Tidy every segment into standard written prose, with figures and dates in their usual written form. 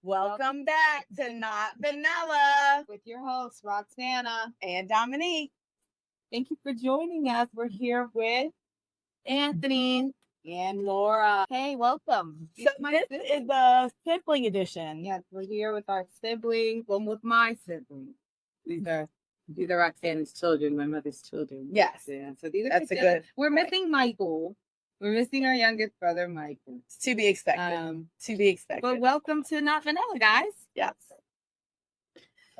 Welcome back to Not Vanilla with your hosts, Roxana and Dominique. Thank you for joining us. We're here with Anthony and Laura. Hey, welcome. So this is the sibling edition. Yes, we're here with our siblings. Well, with my siblings. These are Roxana's children, my mother's children. Yes. Yeah. So these are That's a good. We're missing Michael. We're missing our youngest brother, Michael. It's to be expected. To be expected. But welcome to Not Vanilla, guys. Yes.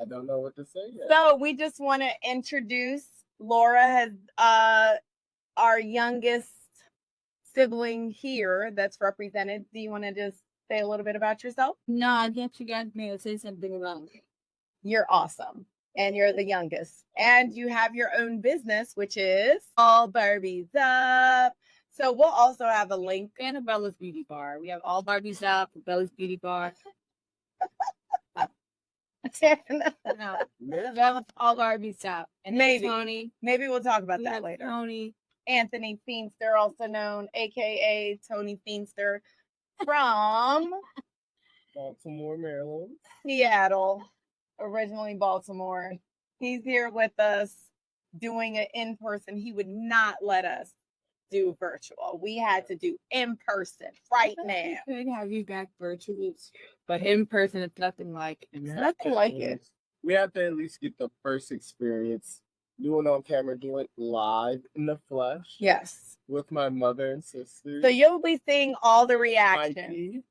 I don't know what to say yet. So we just want to introduce Laura has our youngest sibling here that's represented. Do you want to just say a little bit about yourself? No, I guess you guys may say something about me. You're awesome. And you're the youngest. And you have your own business, which is All Barbies Up. So we'll also have a link. And Bella's Beauty Bar. We have All Barbies Up, Bella's Beauty Bar. No, Bella's All Barbies Up. And Maybe. Tony. Maybe we'll talk about that later. Tony. Anthony Feenster, also known, a.k.a. Tony Feenster, from Baltimore, Maryland. Seattle, originally Baltimore. He's here with us doing it in person. He would not let us do virtual. We had to do in person right now. We could have you back virtually, but in person, it's nothing like it. Nothing like it. We have to at least get the first experience doing on camera, doing it live in the flesh. Yes. With my mother and sister. So you'll be seeing all the reaction. Mikey.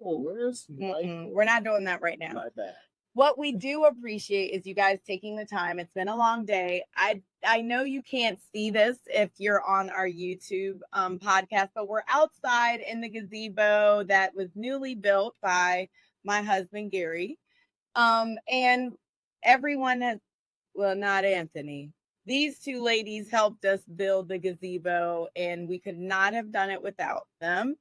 Oh, where's Mikey? We're not doing that right now. My bad. What we do appreciate is you guys taking the time. It's been a long day. I know you can't see this if you're on our YouTube podcast, but we're outside in the gazebo that was newly built by my husband, Gary. And everyone has, well, not Anthony. These two ladies helped us build the gazebo, and we could not have done it without them.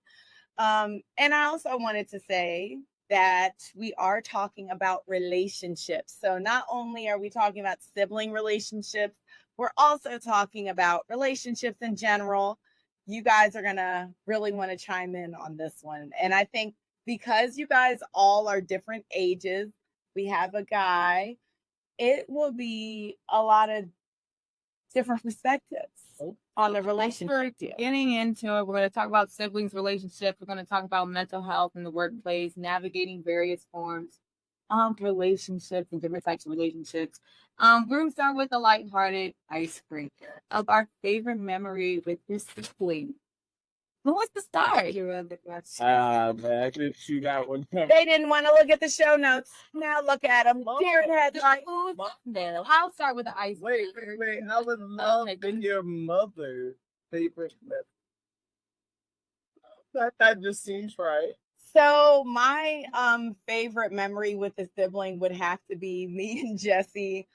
And I also wanted to say that we are talking about relationships. So not only are we talking about sibling relationships, we're also talking about relationships in general. You guys are going to really want to chime in on this one. And I think because you guys all are different ages, we have a guy, it will be a lot of different perspectives on the relationship. Getting into it, we're going to talk about siblings relationships. We're going to talk about mental health in the workplace, navigating various forms of relationships and different types of relationships. We're going to start with a lighthearted icebreaker of our favorite memory with your sibling. Who wants to start? Man, I could shoot that one. They didn't want to look at the show notes. Now look at them. Deer headlights. I'll start with the ice. Wait. How was love in your mother's favorite memory? That just seems right. So my favorite memory with a sibling would have to be me and Jesse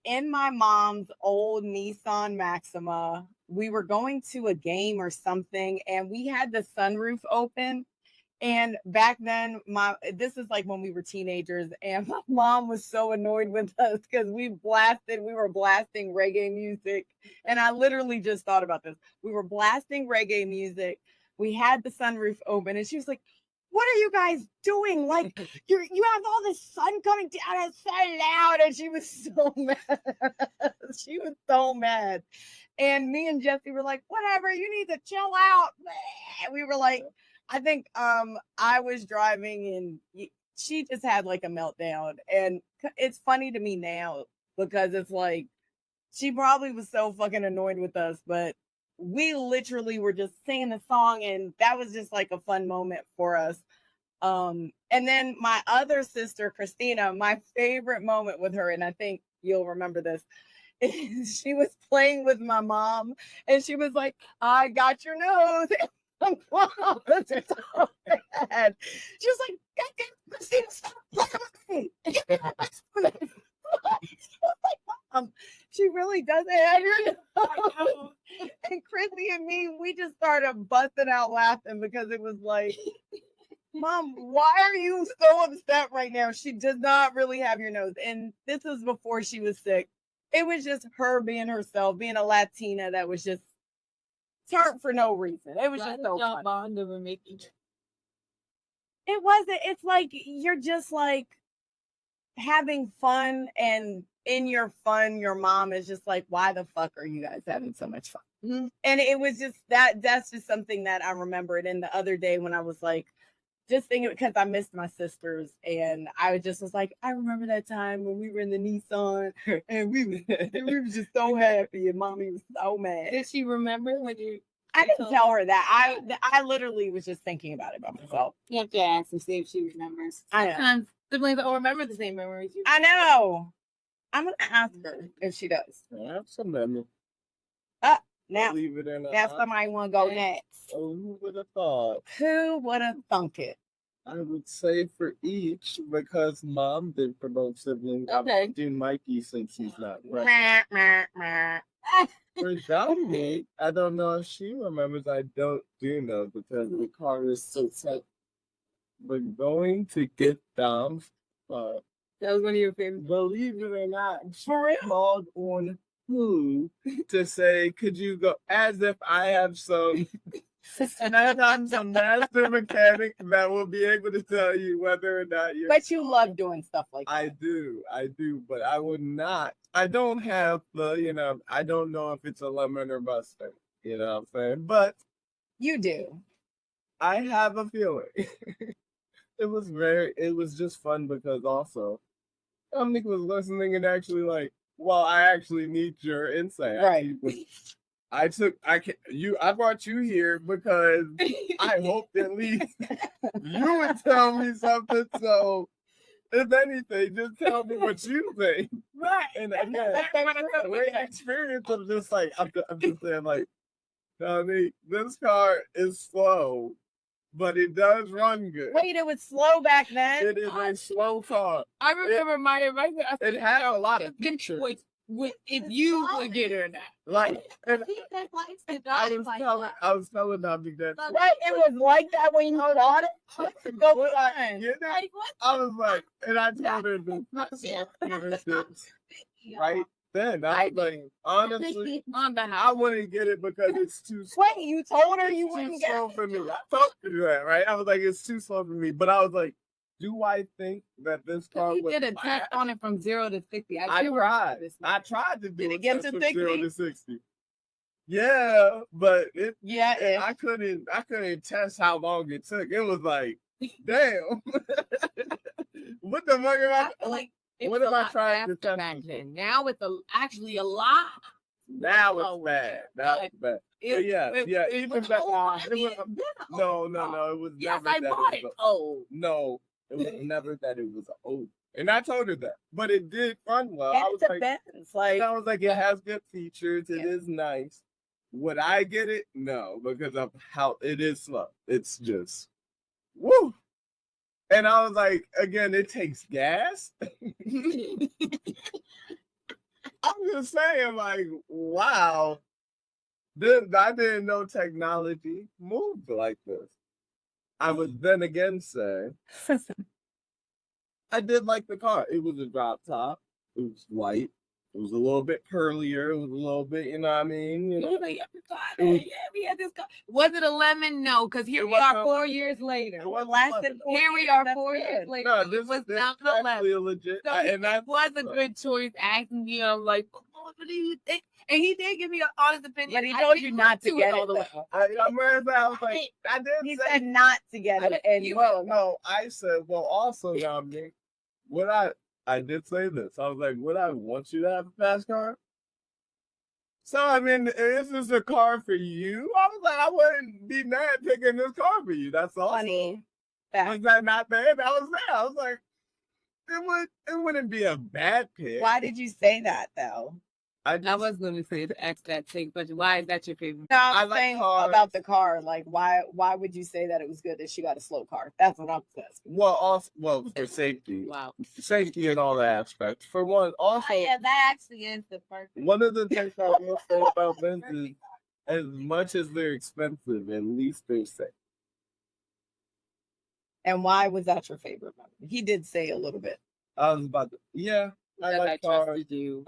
in my mom's old Nissan Maxima. We were going to a game or something, and we had the sunroof open. And back then, this is like when we were teenagers, and my mom was so annoyed with us because we were blasting reggae music. And I literally just thought about this. We were blasting reggae music. We had the sunroof open, and she was like, "What are you guys doing? Like, you have all this sun coming down. It's so loud." And she was so mad. She was so mad. And me and Jesse were like, "Whatever, you need to chill out." We were like, I think I was driving and she just had like a meltdown. And it's funny to me now because it's like she probably was so fucking annoyed with us, but we literally were just singing the song, and that was just like a fun moment for us. And then my other sister, Christina, my favorite moment with her, and I think you'll remember this, is she was playing with my mom, and she was like, "I got your nose." Mom, that's so bad. She was like, "God damn, Christina, stop playing with me." She really doesn't have your nose. And Chrissy and me, we just started busting out laughing because it was like, "Mom, why are you so upset right now? She does not really have your nose." And this was before she was sick. It was just her being herself, being a Latina that was just turned for no reason. It was just so fun. It wasn't. It's like you're just like having fun, and in your fun, your mom is just like, "Why the fuck are you guys having so much fun?" And it was just that's just something that I remembered. And the other day when I was like, just thinking because I missed my sisters, and I just was like, I remember that time when we were in the Nissan and we were just so happy, and mommy was so mad. Did she remember when you? I didn't tell her that. I literally was just thinking about it by myself. You have to ask and see if she remembers. I know. Sometimes siblings don't remember the same memories. I know. I'm gonna ask her if she does. Absolutely. Now, Believe it or not. now somebody want to go next. Oh, who would have thought? Who would have thunk it? I would say for each, because mom did promote siblings. I Okay. would do Mikey since he's not right. Meh, meh, meh. For Dominique, I don't know if she remembers. I don't do know because the car is so tight. But going to get Dom's car, That was one of your favorites. believe it or not, called on who to say, could you go, as if I have some, and I'm some master mechanic that will be able to tell you whether or not you're. But you love doing stuff like that. I do, but I would not. I don't have the, I don't know if it's a lemon or mustard, you know what I'm saying? But You do. I have a feeling. It was just fun because also, Dominic was listening and actually like, well, I actually need your insight. Right. I brought you here because I hoped at least you would tell me something. So, if anything, just tell me what you think. Right. And again, the way I experience, I'm just like, I'm just saying, like, Tommy, this car is slow, but it does run good. Wait, it was slow back then. It is a slow car. I remember my It had a lot of features. If you would get her that. Like, and I was telling Dominic that. Right, it was like that when you bought it. Go on. You know, I was like, and I told her this, right then. I was like, honestly, On the I house. wouldn't get it because it's too slow. Wait, you told her you Too wouldn't get slow for me. I told you that, right? I was like, it's too slow for me. But I was like, do I think that this car He was did a test on it from 0 to 60. I tried to do Did it a get test to from 60? 0 to 60. Yeah, but Yeah, I couldn't test how long it took. It was like, damn. What the fuck am I? I feel like it What was am a I lot trying to faster test back this then. Now it's actually a lot. Now it's bad. Now it's bad. It- Yeah, it- yeah. it Even was back. old. It was, no. It was Yes, never I that bought it it. was. Oh, No, it was never that it was old. And I told her that, but it did run well. I and was it like, depends. Like, it has good features. It Yeah. is nice. Would I get it? No, because of how it is slow. It's just, woo. And I was like, again, it takes gas. I'm just saying, like, wow. I didn't know technology moved like this. I would then again say, I did like the car. It was a drop top. It was white. It was a little bit curlier. It was a little bit, you know what I mean? You know, we had this. Was it a lemon? No, because here It we are wasn't- 4 years later. it wasn't lasted 4 Here we years, are that's 4 years good. later. no, It this was this not is the lemon. actually a legit. So And I it was a good choice asking you. I'm like, what do you think? And he did give me an honest opinion. But he I told didn't you not to do get all it. the way. though. I remember that I was like, I did He say, said not to get it, and no, I said, well, also, Dominic, would I did say this. I was like, would I want you to have a fast car? So, I mean, is this a car for you? I was like, I wouldn't be mad picking this car for you. That's all. funny. Was that not bad? That was there. I was like, it wouldn't be a bad pick. Why did you say that though? I was going to say to ask that same question. Why is that your favorite? No, I I'm like saying cars. about the car. Like, why would you say that it was good that she got a slow car? That's what I'm asking. For safety. Wow. Safety in all the aspects. For one, also, that actually is the first. one of the things I will say about Benz is, as much as they're expensive, at least they're safe. And why was that your favorite memory? He did say a little bit. I was about to, I like cars. trusted you.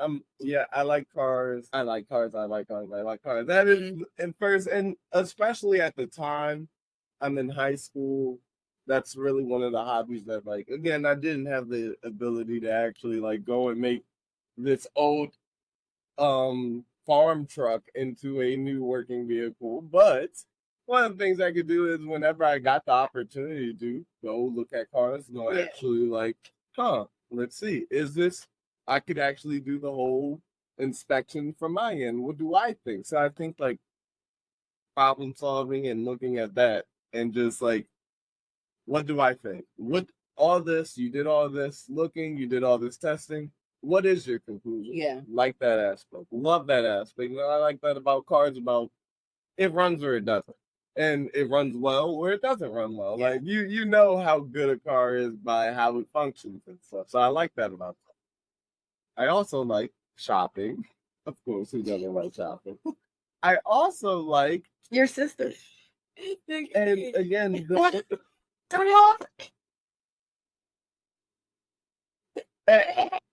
I like cars. I like cars. I like cars. I like cars. That is, and especially at the time, I'm in high school. that's really one of the hobbies that, like, again, I didn't have the ability to actually like go and make this old farm truck into a new working vehicle. But one of the things I could do is whenever I got the opportunity to go look at cars, go Yeah. actually like, let's see, is this, I could actually do the whole inspection from my end. What do I think? So I think like problem solving and looking at that and just like, what do I think? What all this, you did all this looking, you did all this testing. What is your conclusion? Yeah. Like that aspect. Love that aspect. I like that about cars, about it runs or it doesn't. And it runs well or it doesn't run well. Yeah. Like you know how good a car is by how it functions and stuff. So I like that about it. I also like shopping. Of course, who doesn't like shopping? I also like, Your sister. and again, Turn it off.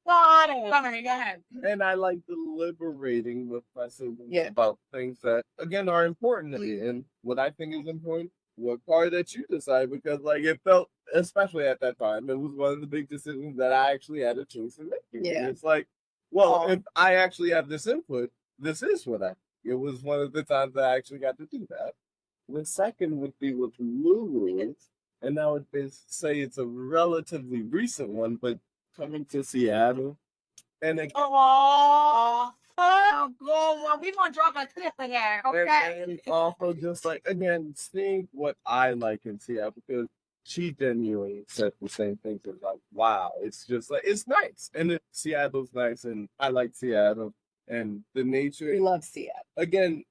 Sorry, go ahead. and I like deliberating with my siblings Yeah. about things that, again, are important to me. And what I think is important, what car that you decide, because, like, it felt, especially at that time, it was one of the big decisions that I actually had a choice in making. Yeah. And it's like, well, Oh. if I actually have this input, this is what I, it was one of the times that I actually got to do that. The second would be with Lulu, and I would say it's a relatively recent one, but coming to Seattle. And again, Oh, well, we gonna drop a clip in there, okay? and also just like, again, seeing what I like in Seattle, because she genuinely said the same things. It's like, wow, it's just like, it's nice. And Seattle's nice, and I like Seattle. And the nature, We love Seattle. again,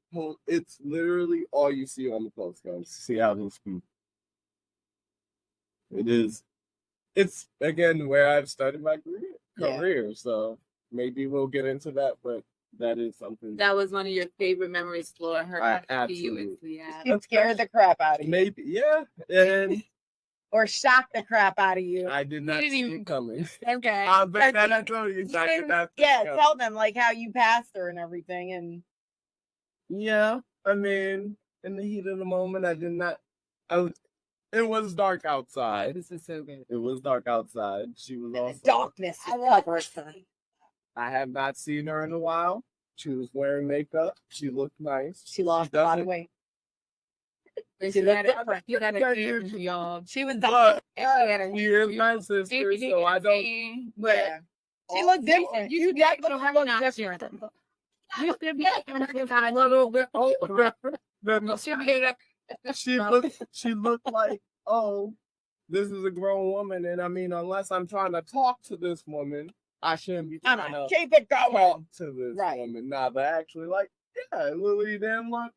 it's literally all you see on the postcards. Seattle's people. It is. It's again where I've started my career. So maybe we'll get into that, but that is something. That was one of your favorite memories, Flora. Her I see you in absolutely- Seattle. It scared the crap out of you. Maybe, yeah. And Or shocked the crap out of you. I did not didn't see even- it coming. Okay. But that I told you exactly that. Yeah, tell them like how you passed her and everything. And Yeah, I mean, in the heat of the moment, I did not. It was dark outside. This is so good. It was dark outside. She was the also. darkness. I love her son. I have not seen her in a while. She was wearing makeup. She looked nice. She lost a lot of doesn't- weight. She looked had different. You got a y'all. She was But She had a- she is my sister, so I don't. yeah. She looked different. You definitely have not different. You could be a little bit older. She looked like, oh, this is a grown woman, and I mean, unless I'm trying to talk to this woman, I shouldn't be I'm trying like, to keep it talk going. to this Right. woman. Nah, but actually, like, yeah, Lily didn't look.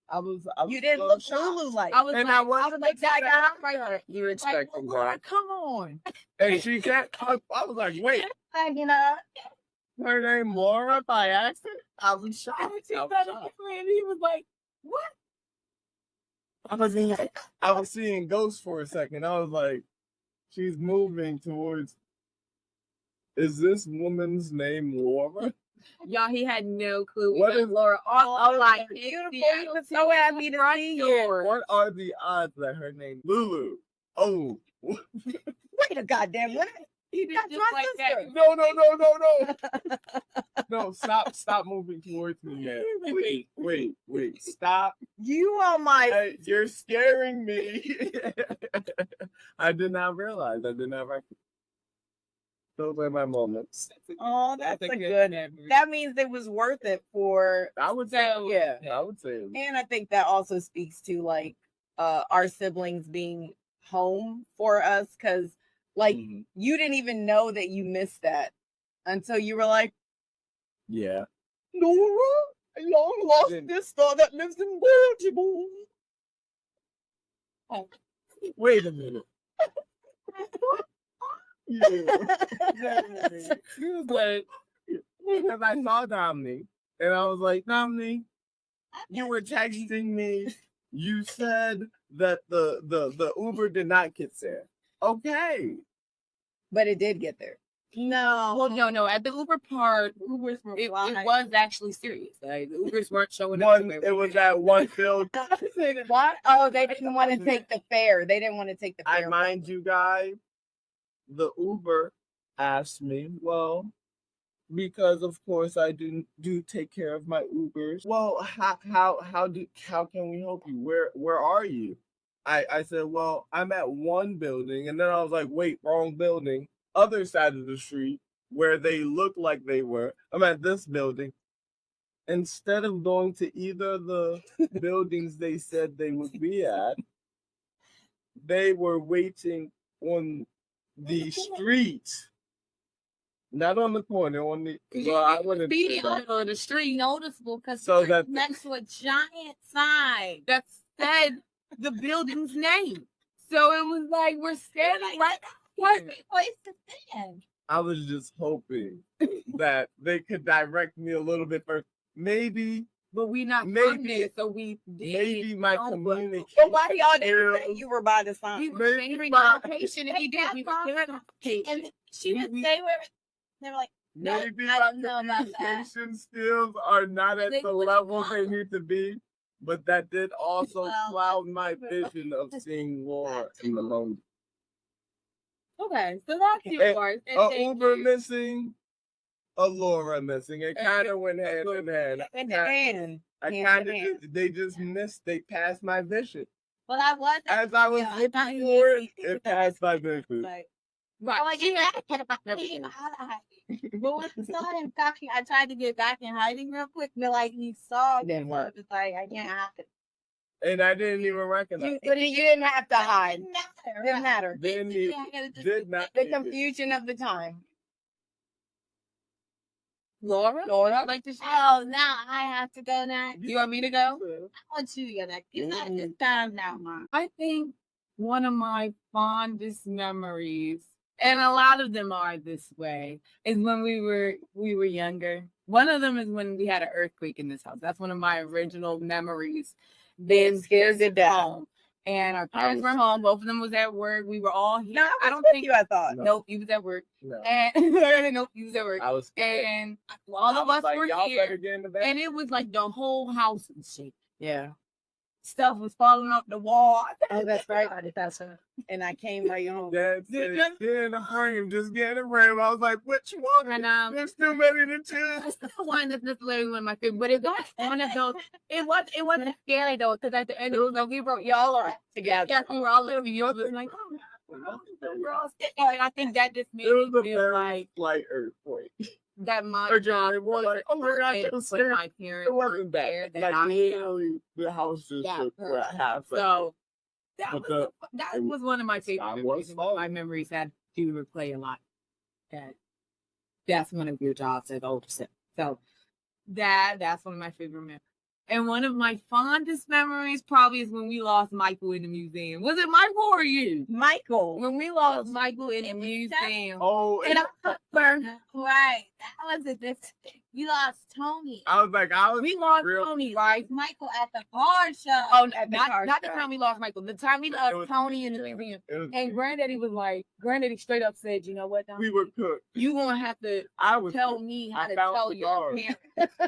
I was You didn't so look shocked. Lulu like. I was And like, I was like, that guy right there. You expecting that? Come on. And she can't. I was like, wait, You know, her name Laura by accident? I was shocked. And he was like, what? I was seeing ghosts for a second. I was like, she's moving towards. Is this woman's name Laura? Y'all, he had no clue. What What is- is Laura? All like, beautiful. He He was so happy to see you. What are the odds that her name Lulu? Oh, Wait a goddamn minute. He did That's just my like sister. no. No, stop moving towards me, man. Wait. Stop. You are my. Hey, you're scaring me. I did not realize. I did not recognize. Those are my moments. Oh, that's That's a a good. good memory. That means it was worth it for. I would say, Yeah. I would say, And I think that also speaks to like our siblings being home for us, because like Mhm. you didn't even know that you missed that until you were like, yeah. Laura, a long lost Then- sister that lives in Baltimore. Wait a minute. Yeah. He was like, because I saw Dominique, and I was like, Dominique, you were texting me. You said that the Uber did not get there. Okay. But it did get there. No. Well, no. At the Uber part, Ubers were it flying. was actually serious. Like the Ubers weren't showing up. It was that one field. What? Oh, they didn't want to take the fare. They didn't want to take the I fare. mind you guys, the Uber asked me, well, because of course I do take care of my Ubers. Well, how can we help you? Where are you? I said, well, I'm at one building, and then I was like, wait, wrong building, other side of the street where they look like they were. I'm at this building. Instead of going to either of the buildings they said they would be at, they were waiting on the street. Not on the corner, on the. Well, I wouldn't. Be on the street noticeable because So that next to a giant sign that said the building's name. So it was like we're standing right. What place to stand? I was just hoping that they could direct me a little bit first. Maybe, But we not Maybe- from there, so we maybe my communication. But why y'all didn't say you were by the He sign? was Maybe favoring my- the location, and he did. We were doing And she didn't say where. They were like, no, Maybe I my don't know about that. communication skills are not at They the would- level they need to be, but that did also Well, cloud my vision of seeing Laura in the moment. Okay, so that's your And- part. And A thank Uber you. missing, a Laura missing. It kind of went hand in hand. In the hand. I hand kind in hand. of they just missed. They passed my vision. Well, I was. As I was Yeah, looking for it, it passed my vision. Like, Right. I'm like, yeah, but when I saw him talking, I tried to get back in hiding real quick, but like he saw It didn't work. It's like I can't have it. And I didn't even recognize. But you didn't have to hide. Didn't matter. Didn't matter. Didn't Yeah, even, I gotta just- did not. The need it. confusion of the time. Laura, Laura? I'd like to share. Oh, now I have to go now. You want me to go? I want you to go next. It's not this time now, Mom. I think one of my fondest memories, and a lot of them are this way, is when we were younger. One of them is when we had an earthquake in this house. That's one of my original memories. Being scared to death. Home. And our parents were home. Both of them was at work. We were all here. No, I don't think you. I thought. No. Nope, he was at work. No, And nope, he was at work. I was. And all I of was us like, were y'all better here. get in the bed. And it was like the whole house was shaking. Yeah. Stuff was falling off the wall. Oh, that's right. That's her. And I came right home. Dad said, get in the frame, just get in the frame. I was like, which one? And There's too many to choose. it's the one that's necessarily one of my favorite, but it was one of those. It wasn't scary though, because at the end it was like we brought y'all are Together. Yeah, we were all living yours, and like, oh, we're all sitting there, and I think that just made It was me a feel very like slight earthquake. that my Or John, it was like, oh my gosh, it it was was scared. my parents It wasn't there bad. that Like, I literally, the house just Yeah. shook for a half second. so that But was that was one of my favorite I was memories. and fun. My memories had to replay a lot. That's one of your jobs as older sibling. So that's one of my favorite memories. And one of my fondest memories probably is when we lost Michael in the museum. Was it Michael or you? Michael. When we lost Michael in the museum. Oh, And I burned. Right. That was a different. You lost Tony. I was like, We lost real- Tony, right? Michael at the car show. Oh, At the not car the show. time we lost Michael. The time we It lost was- Tony in the museum. it was, And Granddaddy was like, Granddaddy straight up said, you know what, Don? we were cooked. You gonna have to I was tell cooked. me how I to found tell the your guard. parents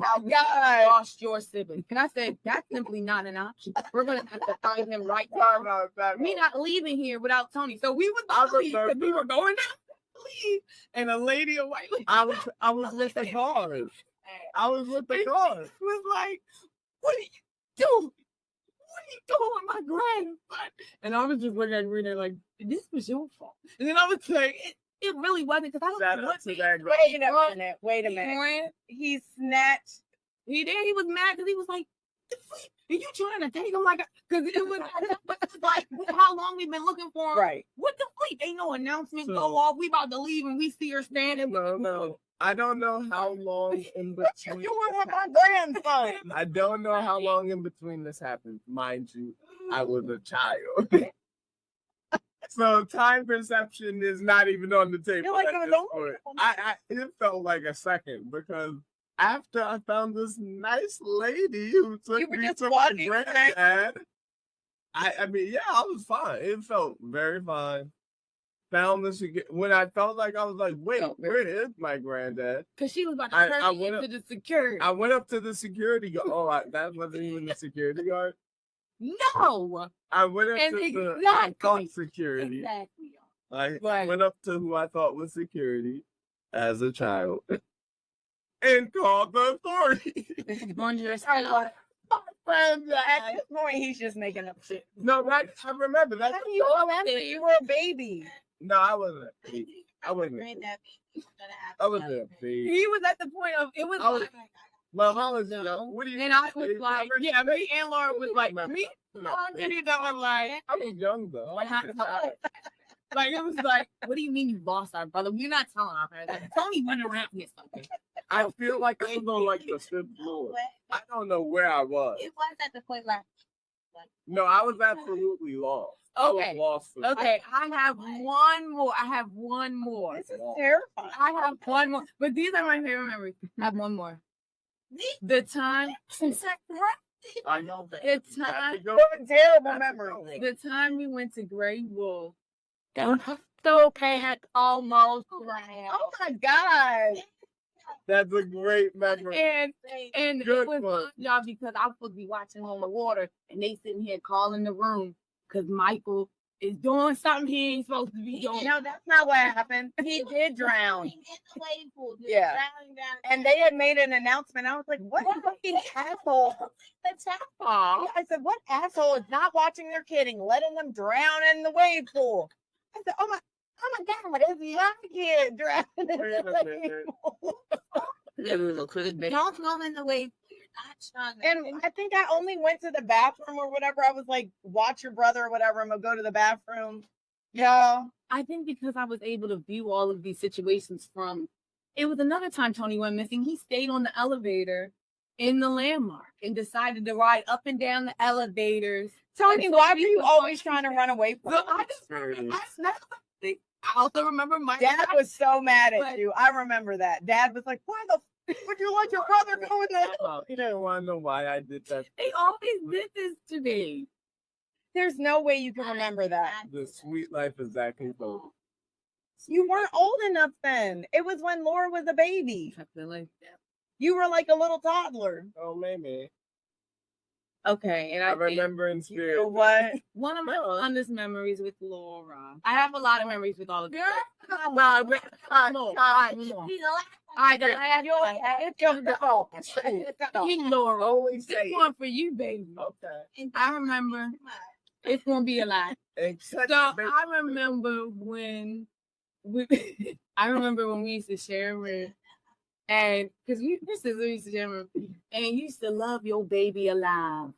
how God lost your sibling. And I said, that's simply not an option. We're gonna have to find him right Sorry now. about that. We not leaving here without Tony. So we was I gonna leave remember- because we were going out to leave. And a lady, a white lady, I was with the guard. I was with the guard. was like, what are you doing? What are you doing with my grandson? And I was just looking at Rena like, this was your fault. And then I was like, it really wasn't because I Shout don't know out what to that guy. Wait a minute. Wait a minute. Ran. He snatched. He did. He was mad because he was like, "The freak, are you trying to take him?" Like, because it was like, how long we been looking for him? Right. What the freak? Ain't no announcement So- go off. We about to leave and we see her standing. No. I don't know how long in between. You want my grandson. I don't know how long in between this happened. Mind you, I was a child. So time perception is not even on the table. You're like, at "Oh, this don't- point. It felt like a second because after I found this nice lady who took You were me just to my walking. granddad, I mean, yeah, I was fine. It felt very fine. found the security, when I felt like I was like, wait, where is my granddad? Because she was about to I turn went into the security. I went up to the security guard. Oh, that wasn't even the security guard. No. I went up And to the exactly. I thought security. Exactly. I Right. went up to who I thought was security as a child and called the authorities. At this point, he's just making up shit. No, right? I remember that. How do you remember? You were a baby. No, I wasn't a baby. I wasn't a baby. He was at the point of it was I was- like, Well, how was it? What do you? and I was you like, remember? yeah, me and Laura was like, me. No, You know, I'm like, I was young though. like it was like, what do you mean you lost our brother? You're not telling our parents. Tony went around and something. I feel like I was on like the fifth floor. I don't know where I was. It was at the point like No, I was absolutely lost. I was Okay. lost. Okay, I have one more. I have one more. This is terrifying. I have one more. But these are my favorite memories. I have one more. The time, I know that. the time, Terrible memory. the time we went to Great Wolf. The had almost drowned. Oh my god. That's a great memory. And Good it was one. my job because I was supposed to be watching on the water, and they sitting here calling the room because Michael is doing something he ain't supposed to be doing. No, that's not what happened. He did drown. in the wave pool, just Yeah. drowning down. And they had made an announcement. I was like, what fucking asshole? That's how Aw. I said, what asshole is not watching their kid and letting them drown in the wave pool? I said, oh my god, it's my kid drowning in the wave pool. don't go in the wave pool. You're not strong. And I think I only went to the bathroom or whatever. I was like, watch your brother or whatever. I'm gonna go to the bathroom. Yeah. I think because I was able to view all of these situations from, it was another time Tony went missing. He stayed on the elevator in the landmark and decided to ride up and down the elevators. Tony, why were you always trying to run away from So me? I also remember my Dad was so mad at But- you. I remember that. Dad was like, why the f would you let your brother go in there? He didn't want to know why I did that. They always did this to me. There's no way you can remember that. The sweet life is that control. You weren't old enough then. It was when Laura was a baby. I feel like You were like a little toddler. Oh, maybe. okay, and I I think remember in You spirit. know what? one of my fondest memories with Laura. I have a lot of memories with all of you. I got Laura. Always This say it. one for you, baby. Okay. I remember. It's gonna be a lot. Except So I remember when we. I remember when we used to share a room, and because we used to share a room, and you used to love your baby alive.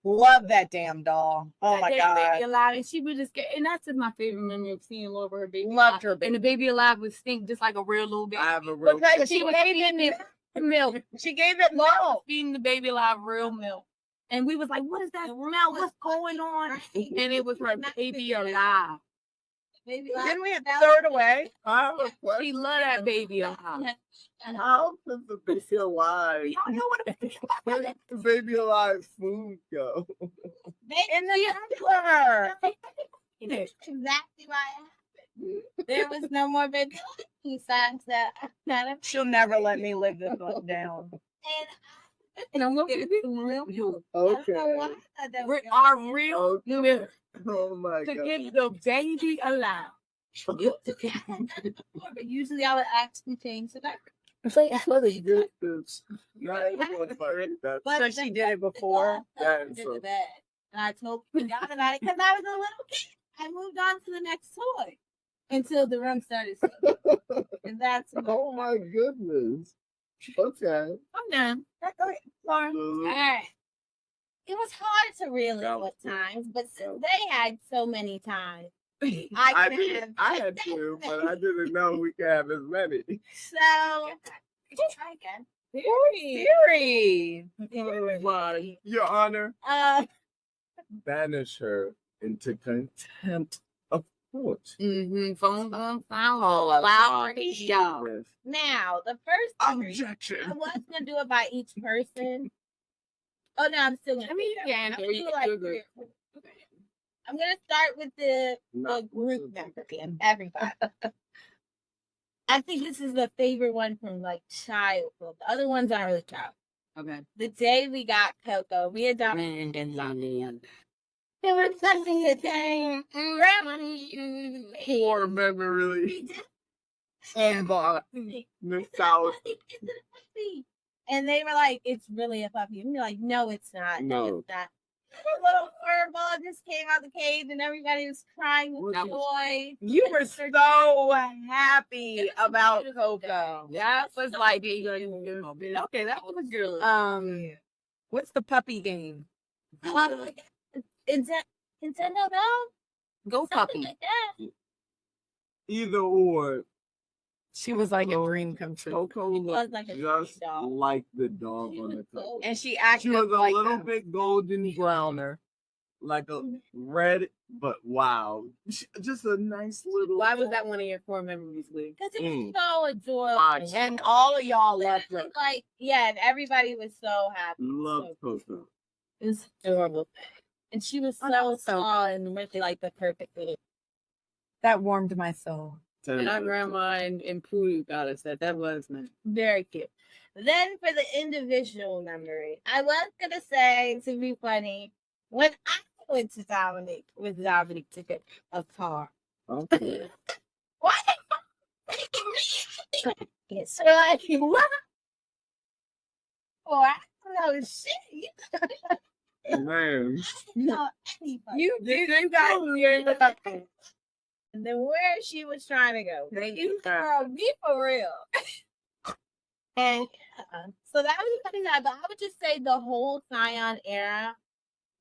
Love that damn doll. Oh my That baby god. alive, and she would just get, and that's just my favorite memory of seeing Laura with her baby. Loved her alive. baby. And the baby alive would stink just like a real little baby. I have a real. Because She was feeding it milk. she gave it milk. Feeding the baby alive real milk. And we was like, what is that smell? What's going on? And it was her baby alive. Baby, Didn't we throw it away? I have a question. She loved that baby alive. How does the baby alive? Y'all know what Where did the baby alive food go? In the hamper. That's exactly why it happened. There was no more baby besides that. She'll never let me live this one down. and I'm looking at some real milk. Okay. Our real milk Oh my to god. get the baby alive. But usually I would ask to change the diaper. So she did it before. That Did is so- the bed. And I told people down about it because I was a little kid. I moved on to the next toy until the room started singing. And that's Oh my goodness. Okay. I'm done. All right. It was hard to really at times, but since they had so many times, I could have. I had two, but I didn't know we could have as many. So, just try again. Theory. Your Honor, Uh, banish her into contempt of court. Mm-hmm. Phone flower. Yes. now, the first three, Objection. I was going to do it by each person. Oh, no, I'm still going to. I mean, you can. I'm gonna do it like You're good. three. I'm gonna start with the group member again. Everybody. I think this is the favorite one from like childhood. The other ones aren't really child. Okay. The day we got Coco, we adopted. It was such a day. Poor memory. And nostalgia. And they were like, "It's really a puppy." And we're like, "No, it's not. No. It's not." A little fur ball just came out the cage, and everybody was crying with joy. You were so happy about Coco. That was like, okay, that was good. What's the puppy game? Nintendo, no? Go Something puppy. like that. Either or. She was like a dream come true. Coco It was looked like a just dog. like the dog She on the was cover. so And she She acted was a like little them. bit golden browner. Like a red, but wow. Just a nice little. Why was that one of your core memories, Lee? because it was Mm. so adorable. And all of y'all left her. Like, yeah, and everybody was so happy. Love So Coco. it was adorable. And she was so small and really like the perfect little. That warmed my soul. And our grandma and Pooh got us that was nice. Very cute. Then for the individual memory, I was gonna say, to be funny, when I went to Dominic with Dominic to get a car. Okay. What? It's like what? Or I don't know shit. Man. No, anybody. You got here. And then where she was trying to go. You girl, be for real. And so that was a funny time, but I would just say the whole Scion era,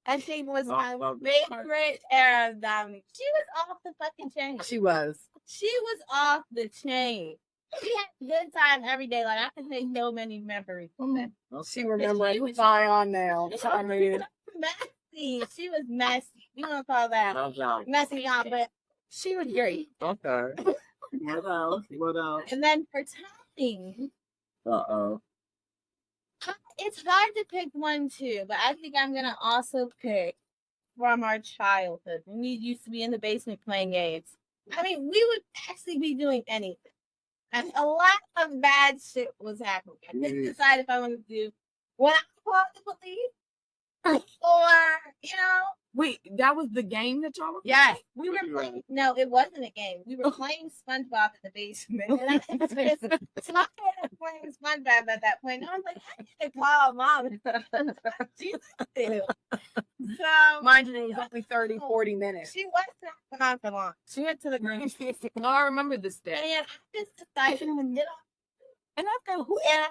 I think was my favorite era of Dominic. She was off the fucking chain. She was. She was off the chain. She had a good time every day. Like I can say so many memories. She remembered Zion now. I mean, Messy. She was messy. You want to call that messy, y'all, but she was great. Okay. What else? What else? And then for timing, Uh-oh. it's hard to pick one too, but I think I'm gonna also pick from our childhood when we used to be in the basement playing games. I mean, we would actually be doing anything, and a lot of bad shit was happening. I couldn't decide if I wanted to do what I called the police, or Wait, that was the game that y'all were yes, we were playing. No, it wasn't a game. We were playing SpongeBob in the basement. And so I was playing SpongeBob at that point. And I was like, I need to call mom. She did. So mind you, it was only 30, 40 minutes. she was not gone for long. She went to the grocery store. No, I remember this day. And I just decided to get off. And I go, who am I?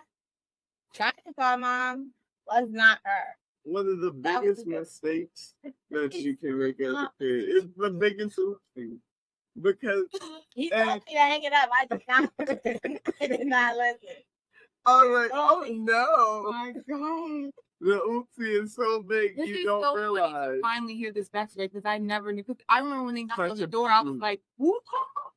Tried to call mom. Was not her. One of the That was biggest the- mistakes that you can make as a kid. It's the biggest thing. Because He told me to hang it up. I did not. I did not listen. I was like, oh no. my God. The oopsie is so big This you is don't so funny realize. to finally hear this backstory because I never knew. I remember when they knocked on the door, I was like, who called?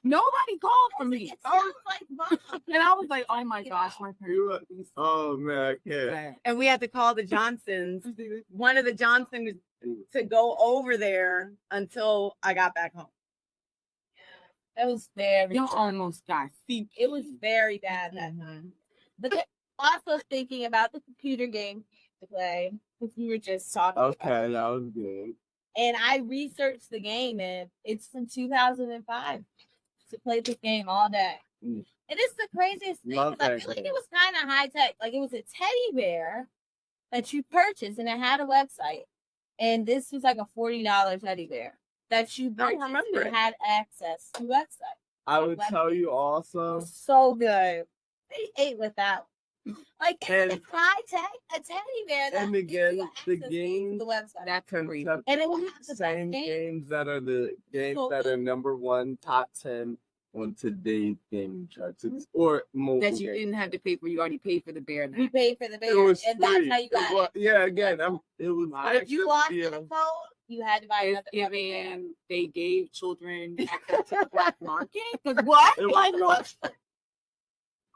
Nobody called for me. It sounds like mom. And I was like, oh my gosh, my You parents. were- Oh man, I can't. And we had to call the Johnsons, one of the Johnsons, to go over there until I got back home. It was very. Y'all almost got feet. It was very bad that time. But then also thinking about the computer game to play, because we were just talking. about Okay, it. that was good. And I researched the game, and it's from 2005 to play this game all day. Mm. And it's the craziest thing. Love 'Cause I that feel like game. it was kind of high tech. Like it was a teddy bear that you purchased, and it had a website. And this was like a $40 teddy bear that you purchased remember and it. had access to website. I would tell you also. So good. They ate with that. Like And- it's high tech, a teddy bear. That And gives again, you the access to games the website, That's crazy. Except and it will have the same best game. games that are the games So that are number one, top 10 on today's gaming charts. Or mobile That you games. didn't have to pay for. You already paid for the bear. We paid for the It bear, was and free. that's how you got it. Yeah, again, it was. But if you lost yeah. the phone, you had to buy another. Thanksgiving, they gave children access to the black market. Because what? It was- Like, what?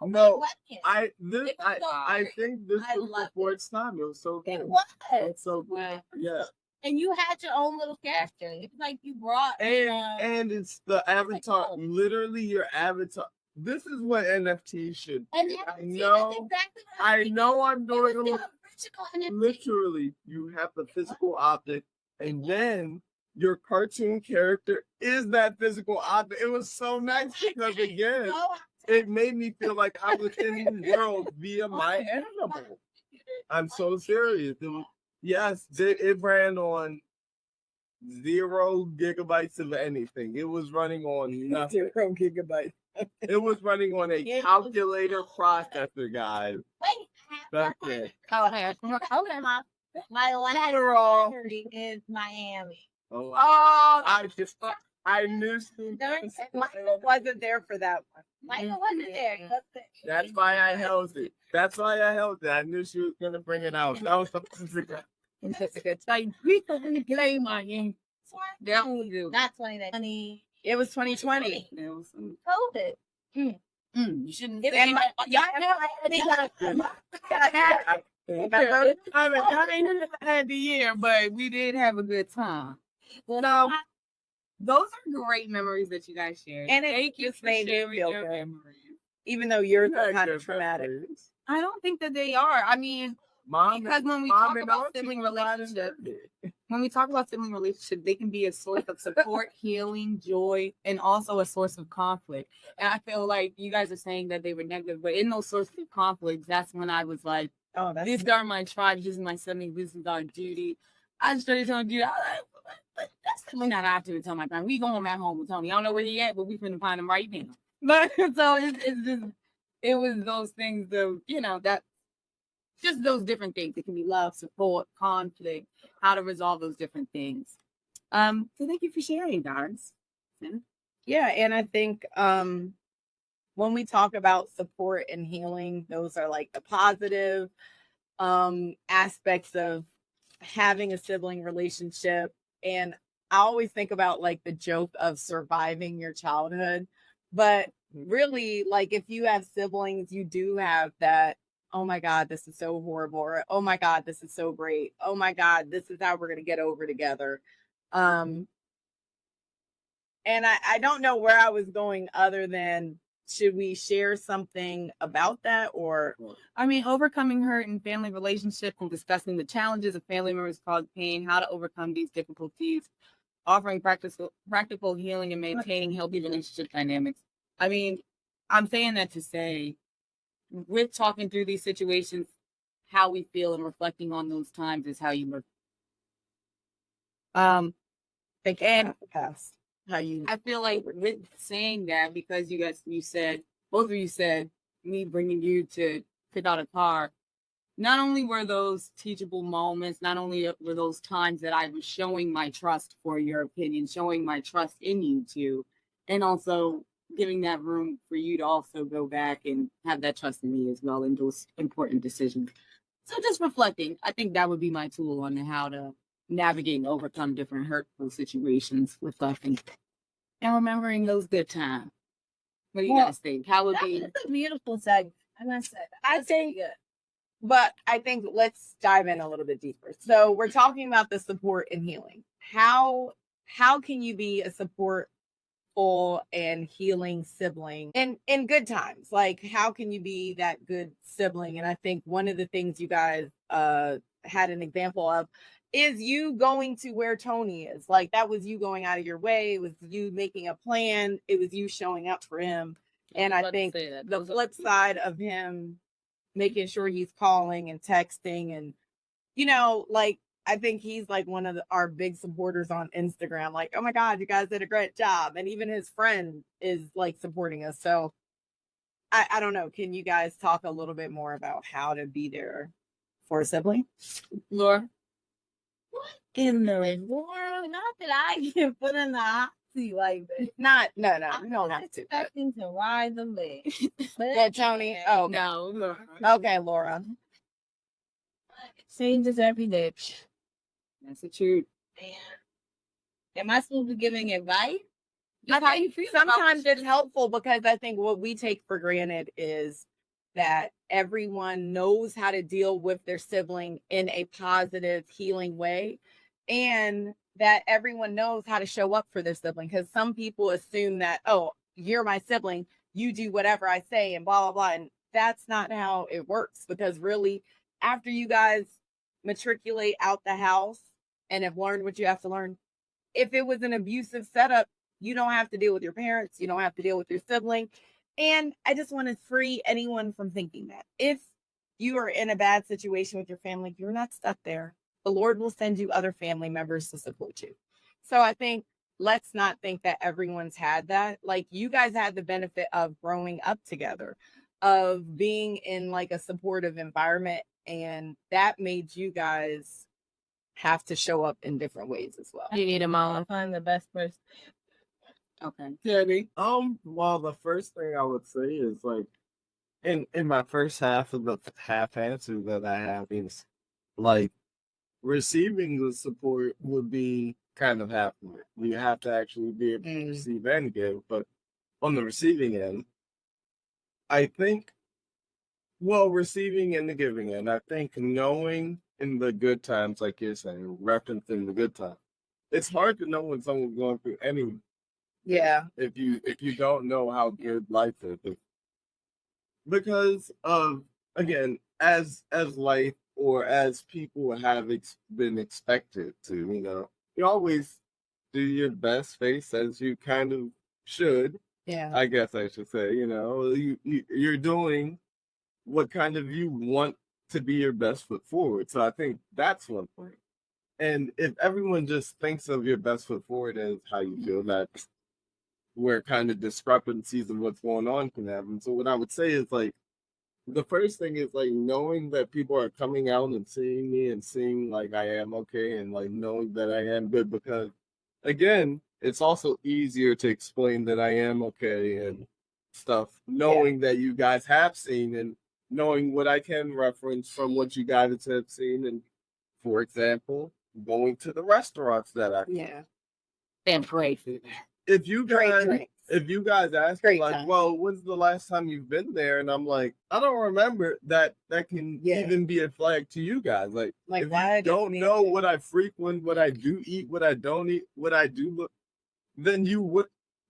No, What? I It was so think this I was loved before its time. It was so good. What? It's so good. Well, Yeah. and you had your own little character. It's like you brought And it's the avatar, literally your avatar. This is what NFT should and be. that's I know, exactly what I know I'm doing a the little. original NFT. Literally, you have the physical object, and then your cartoon character is that physical object. It was so nice because again, So it made me feel like I was in the world via my animal. I'm so serious. Yes, it ran on 0 gigabytes of anything. It was running on nothing. 0 gigabytes. It was running on a calculator processor, guys. wait, That's it. okay, my last party is Miami. Oh, Oh, I knew she. Michael wasn't there for that one. Michael wasn't there. That's why I held it. That's why I held it. I knew she was gonna bring it out. That was something. it's like we can play my game. That we do. Not 2020. It was 2020. COVID. You shouldn't. And Say I ain't had the year, but we did have a good time. So those are great memories that you guys shared. And it Thank you just for made me sharing feel your good. memories. Even though yours are kind of traumatic. I don't think that they are. I mean, because when we talk about sibling relationships, they can be a source of support, healing, joy, and also a source of conflict. And I feel like you guys are saying that they were negative, but in those sources of conflicts, that's when I was like, Oh, that's these are my tribes, this is my siblings, this is our duty. I started telling you, but that's coming not after to tell my friend. We going back home with Tony. I don't know where he at, but we finna find him right now. But so it's just, it was those things, that just those different things. It can be love, support, conflict, how to resolve those different things. So thank you for sharing, guys. Yeah, and I think when we talk about support and healing, those are like the positive aspects of having a sibling relationship. And I always think about like the joke of surviving your childhood, but really, like if you have siblings, you do have that, oh my God, this is so horrible, or oh my God, this is so great, oh my God, this is how we're gonna get over together. And I don't know where I was going other than, should we share something about that? Or I mean, overcoming hurt in family relationships and discussing the challenges of family members cause pain, how to overcome these difficulties, offering practical healing and maintaining healthy relationship dynamics. I mean, I'm saying that to say, with talking through these situations, how we feel and reflecting on those times is how you look. think and past how you I feel like with saying that, because both of you said me bringing you to pick out a car, not only were those teachable moments, not only were those times that I was showing my trust for your opinion, showing my trust in you too, and also giving that room for you to also go back and have that trust in me as well in those important decisions. So just reflecting, I think that would be my tool on how to navigate and overcome different hurtful situations, reflecting and remembering those good times. What do you guys think? How would be That's a beautiful segment. I must say. I think, but I think let's dive in a little bit deeper. So we're talking about the support and healing. How can you be a supportful and healing sibling in good times? Like, how can you be that good sibling? And I think one of the things you guys had an example of is you going to where Tony is. Like, that was you going out of your way. It was you making a plan. It was you showing up for him. And I think the flip side of him making sure he's calling and texting and, like, I think he's like one of our big supporters on Instagram. Like, oh my God, you guys did a great job. And even his friend is like supporting us. So I don't know. Can you guys talk a little bit more about how to be there for a sibling? Laura? What in the world? Not that I can put in the hot seat like that. No, we don't have to. Expecting to ride the leg. Yeah, Tony. Oh, No, Laura. okay, Laura. Changes every day. That's the truth. Man. Am I supposed to be giving advice? That's how you feel. Sometimes it's helpful because I think what we take for granted is that everyone knows how to deal with their sibling in a positive, healing way. and that everyone knows how to show up for their sibling. Because some people assume that, oh, you're my sibling, you do whatever I say and blah, blah, blah. And that's not how it works, because really, after you guys matriculate out the house and have learned what you have to learn, if it was an abusive setup, you don't have to deal with your parents, you don't have to deal with your sibling. And I just want to free anyone from thinking that if you are in a bad situation with your family, you're not stuck there. The Lord will send you other family members to support you. So I think, let's not think that everyone's had that. Like, you guys had the benefit of growing up together, of being in like a supportive environment, and that made you guys have to show up in different ways as well. You need a mom. Find the best person. Okay. Jenny. Well, the first thing I would say is like, in my first half of the half answer that I have is like, receiving the support would be kind of half of it. You have to actually be able to receive and give, but on the receiving end, I think, well, receiving and the giving end, I think knowing in the good times, like you're saying, referencing the good times, it's hard to know when someone's going through any. Yeah. If you don't know how good life is, because again, as life or as people have been expected to, you always do your best face as you kind of should. Yeah. I guess I should say, you're doing what kind of you want to be your best foot forward. So I think that's one point. And if everyone just thinks of your best foot forward as how you feel, that's where kind of discrepancies of what's going on can happen. So what I would say is like, the first thing is like knowing that people are coming out and seeing me and seeing like I am okay, and like knowing that I am good, because again, it's also easier to explain that I am okay and stuff, knowing that you guys have seen and knowing what I can reference from what you guys have seen. And for example, going to the restaurants that I Then pray. if you guys drinks. if you guys ask me Great like, time. well, when's the last time you've been there? And I'm like, I don't remember, that can even be a flag to you guys. Like if why you don't know what I frequent, what I do eat, what I don't eat, what I do look, then you would,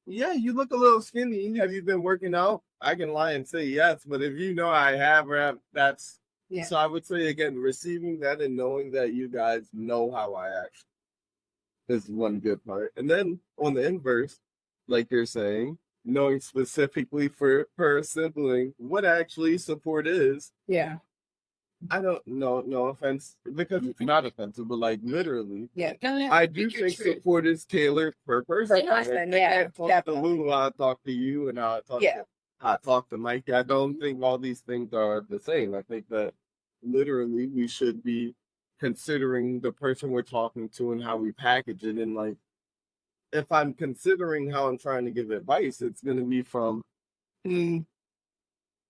you look a little skinny. Have you been working out? I can lie and say yes, but if you know I have or have, that's so I would say again, receiving that and knowing that you guys know how I act is one good part. And then on the inverse, like you're saying, knowing specifically for per sibling what actually support is. Yeah. I don't know, no offense, because it's not offensive, but like literally, Yeah. I do think support is tailored per person. Yeah. I talk to Lou, I talk to you, and I talk to Mike. I don't think all these things are the same. I think that literally we should be considering the person we're talking to and how we package it. And like, if I'm considering how I'm trying to give advice, it's going to be from,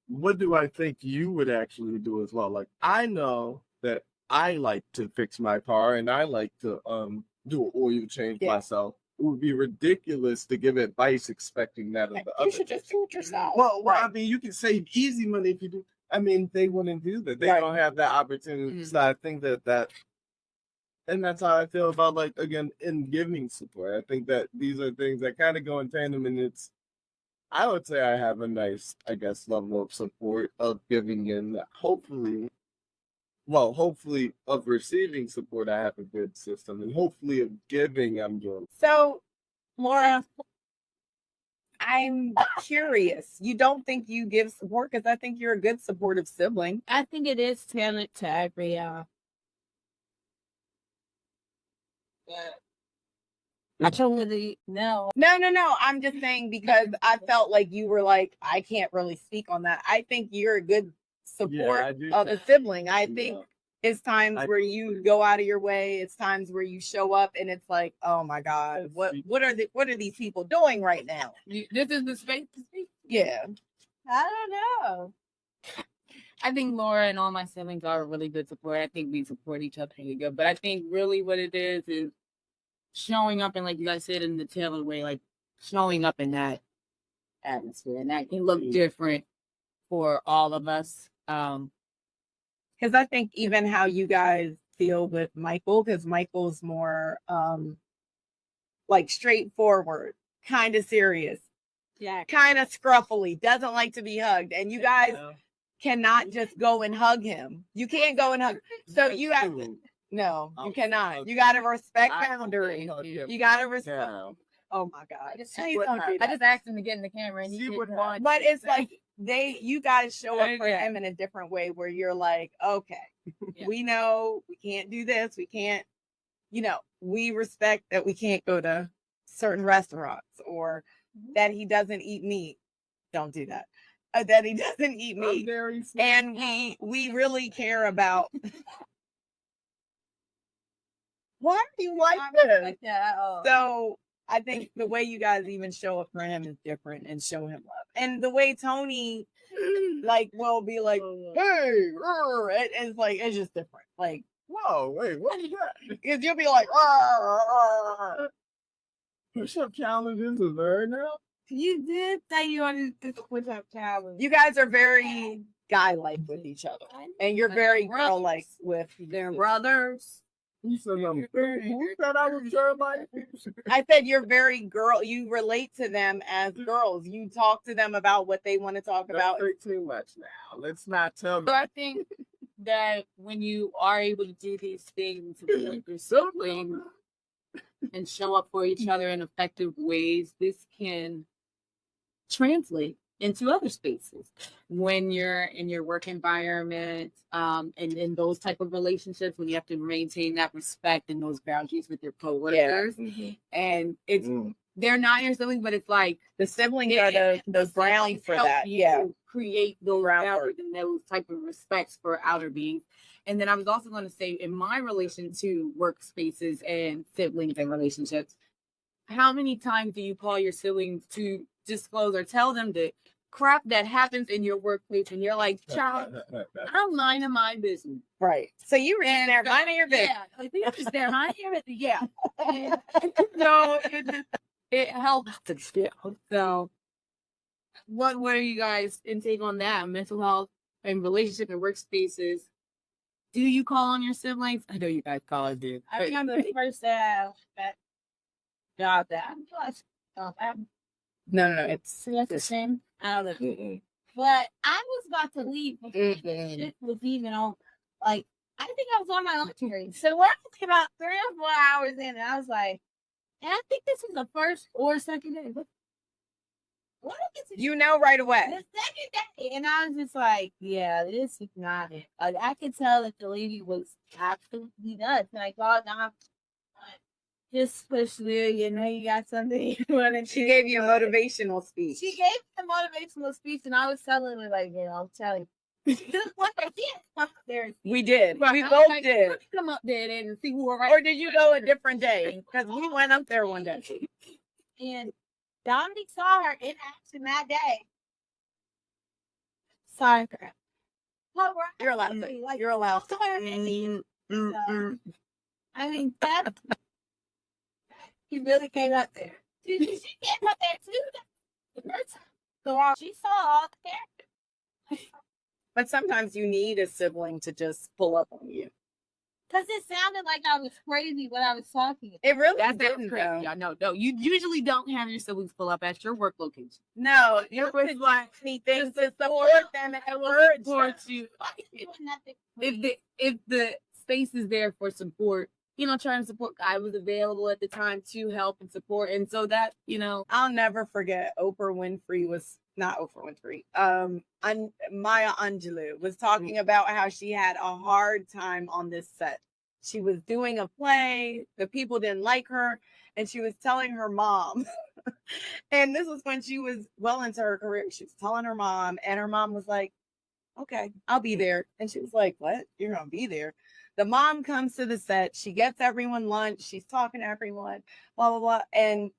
what do I think you would actually do as well? Like, I know that I like to fix my car and I like to do an oil change myself. It would be ridiculous to give advice expecting that of the other. You should just do it yourself. Well, I mean, you can save easy money if you do. I mean, they wouldn't do that. They don't have that opportunity. So I think that, and that's how I feel about, like, again, in giving support. I think that these are things that kind of go in tandem, and I would say I have a nice, I guess, level of support of giving, and hopefully of receiving support, I have a good system, and hopefully of giving, I'm doing. So, Laura, I'm curious. You don't think you give support? Because I think you're a good supportive sibling. I think it is tailored to every I don't really know. No. I'm just saying because I felt like you were like, I can't really speak on that. I think you're a good support of a sibling. I think it's times where you go out of your way. It's times where you show up and it's like, oh my God, what are these people doing right now? This is the space to speak. Yeah. I don't know. I think Laura and all my siblings are a really good support. I think we support each other really good. But I think really what it is showing up in, like you guys said, in the tailored way, like showing up in that atmosphere. And that can look different for all of us. Because I think even how you guys feel with Michael, because Michael's more like straightforward, kind of serious, Yeah. kind of scruffly, doesn't like to be hugged. And you guys cannot just go and hug him. You can't go and hug. So you have to, no, you cannot. You got to respect boundaries. You got to respect. Oh my God. I just asked him to get in the camera and he didn't want. But it's like you got to show up for him in a different way where you're like, okay, we know we can't do this. We can't, we respect that we can't go to certain restaurants, or that he doesn't eat meat. Don't do that. That he doesn't eat meat. And we really care about. Why do you like this? Like that. So I think the way you guys even show up for him is different, and show him love. And the way Tony will be like, hey, it's like, it's just different. Like, whoa, wait, what is that? Because you'll be like, push-up challenges is there now? You did say you wanted to push-up challenge. You guys are very guy-like with each other, and you're very girl-like with their brothers. You said who said I was girl-like? I said you're very girl. You relate to them as girls. You talk to them about what they want to talk about. Don't say too much now. Let's not tell me. So I think that when you are able to do these things with your sibling and show up for each other in effective ways, this can translate into other spaces when you're in your work environment, and in those type of relationships, when you have to maintain that respect and those boundaries with your coworkers. And it's they're not your siblings, but it's like the siblings are the ground for that. Create those boundaries and those type of respects for outer beings. And then I was also going to say, in my relation to workspaces and siblings and relationships, how many times do you call your siblings to disclose or tell them the crap that happens in your workplace, and you're like, child, I'm minding my business. Right. So you were in there minding your business. Yeah. Like, you're just there minding your business. Yeah. No, it helps to feel. So what were you guys intake on that? Mental health and relationship and workspaces. Do you call on your siblings? I know you guys call it, dude. I remember the first that job that No, it's that's the same. I don't know. But I was about to leave before shit was even on. Like, I think I was on my lunch break. So when I was about 3 or 4 hours in, and I was like, and I think this was the first or second day. What is it? right away. The second day. And I was just like, yeah, this is not it. Like, I could tell that the lady was absolutely nuts. And I thought, nah, just push through, you got something you want to. She gave you a motivational speech. She gave me a motivational speech, and I was telling her, like, I'm telling you. We did. Right. We both did. Come up there and see who were right. Or did you go a different day? Because we went up there one day. And Dominique saw her in action that day. Sorry, girl. You're allowed. Like, You're allowed. I mean, that he really came up there. She came up there too. The first time. So she saw all the characters. But sometimes you need a sibling to just pull up on you. Because it sounded like I was crazy when I was talking. It really That's didn't, crazy. though. Yeah, no. You usually don't have your siblings pull up at your work location. No, you was like anything to support them and encourage you. If the space is there for support, trying to support. I was available at the time to help and support, and so that I'll never forget. Not Oprah Winfrey. Maya Angelou was talking about how she had a hard time on this set. She was doing a play, the people didn't like her, and she was telling her mom. And this was when she was well into her career. She was telling her mom, and her mom was like, okay, I'll be there. And she was like, what? You're gonna be there? The mom comes to the set. She gets everyone lunch. She's talking to everyone, blah, blah, blah. And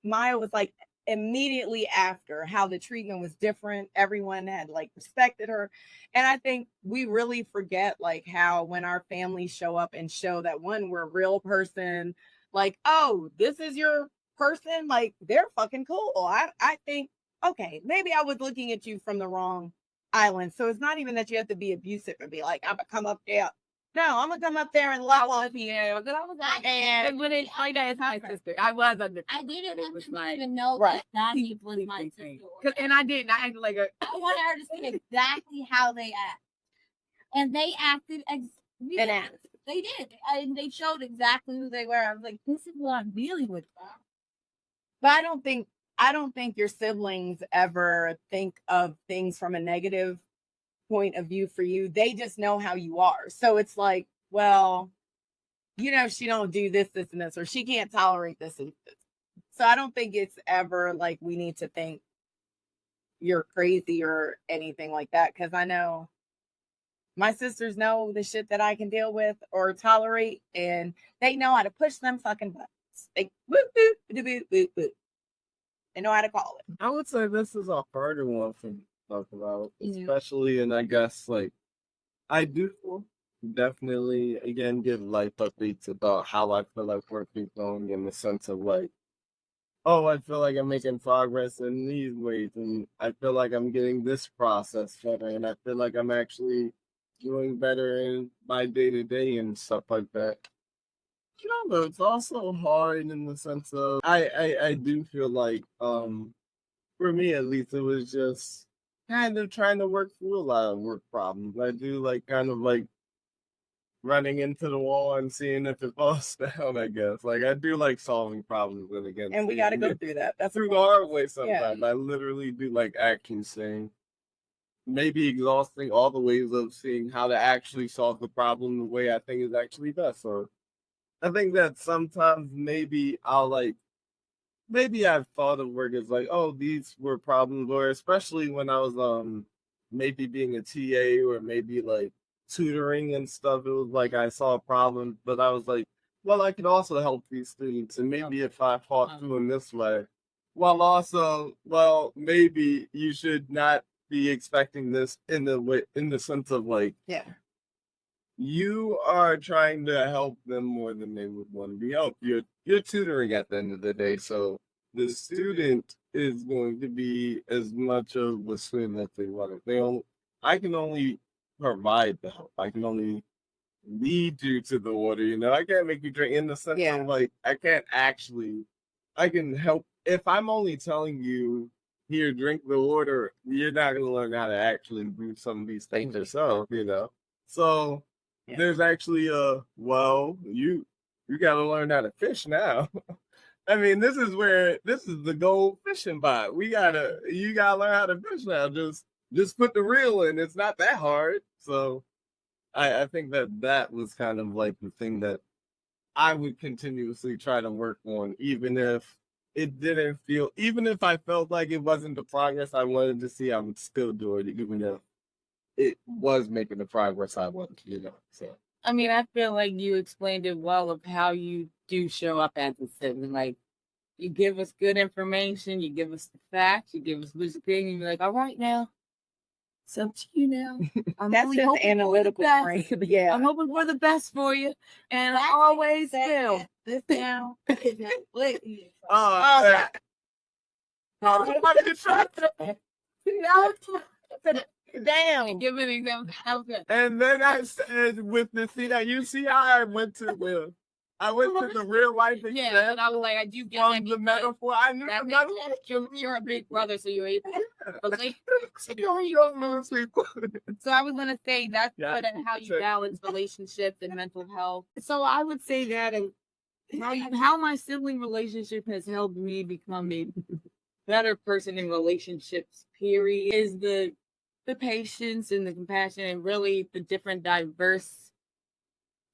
Maya was like, immediately after, how the treatment was different. Everyone had respected her. And I think we really forget how when our families show up and show that we're a real person, oh, this is your person, they're fucking cool. I think, okay, maybe I was looking at you from the wrong island. So it's not even that you have to be abusive and be like, I'm gonna come up there No, I'm gonna come up there and love on you. Because I was like, and and when it like that, it's my sister. I was under. I didn't was like, even know right. that was my sister. And I didn't. I acted like a. I wanted her to see exactly how they act. And they acted they did. And they showed exactly who they were. I was like, this is what I'm dealing with. But I don't think your siblings ever think of things from a negative point of view for you. They just know how you are. So it's like, well, you know, she don't do this, this, and this, or she can't tolerate this and this. So I don't think it's ever like we need to think you're crazy or anything like that. Cause I know my sisters know the shit that I can deal with or tolerate, and they know how to push them fucking buttons. They boop, boop, boop, boop, boop, boop. They know how to call it. I would say this is a harder one for me to talk about, Mhm. especially, and I guess like I do definitely again give life updates about how I feel like work is going in the sense of like, oh, I feel like I'm making progress in these ways, and I feel like I'm getting this process better, and I feel like I'm actually doing better in my day to day and stuff like that. You know, but it's also hard in the sense of I do feel like for me at least it was just kind of trying to work through a lot of work problems. I do like kind of like running into the wall and seeing if it falls down, I guess. Like I do like solving problems with again. And we got to go through that. That's through the hard way sometimes. I literally do like action saying maybe exhausting all the ways of seeing how to actually solve the problem the way I think is actually best. So I think that sometimes maybe I've thought of work as like, oh, these were problems, or especially when I was maybe being a TA or maybe like tutoring and stuff, it was like I saw a problem, but I was like, well, I could also help these students, and maybe if I fought through in this way, while also, well, maybe you should not be expecting this in the sense of like, yeah. you are trying to help them more than they would want to be helped. You're tutoring at the end of the day, so the student is going to be as much of a swim as they want. I can only provide the help. I can only lead you to the water. You know, I can't make you drink in the sense of like I can help. If I'm only telling you here, drink the water, you're not gonna learn how to actually do some of these things yourself. You know, so. Yeah. There's actually you got to learn how to fish now. I mean, this is the gold fishing bot. You gotta learn how to fish now. Just put the reel in. It's not that hard. So I think that was kind of like the thing that I would continuously try to work on, even if I felt like it wasn't the progress I wanted to see, I would still do it, even if it was making the progress I wanted, you know. So I mean, I feel like you explained it well of how you do show up as a sibling. Like, you give us good information, you give us the facts, you give us this thing, and you're like, all right now, it's up to you now. That's really just analytical brain. Yeah. I'm hoping for the best for you, and I always will. This now. Damn, give me an example. And then I said, with the that you see how I went to the real life. Yeah, and I was like, I do get from the metaphor. I knew the metaphor. You're a big brother, so you're able. But like, you don't know people. So I was gonna say that's how you balance relationships and mental health. So I would say that and how my sibling relationship has helped me become a better person in relationships. Period is the patience and the compassion and really the different diverse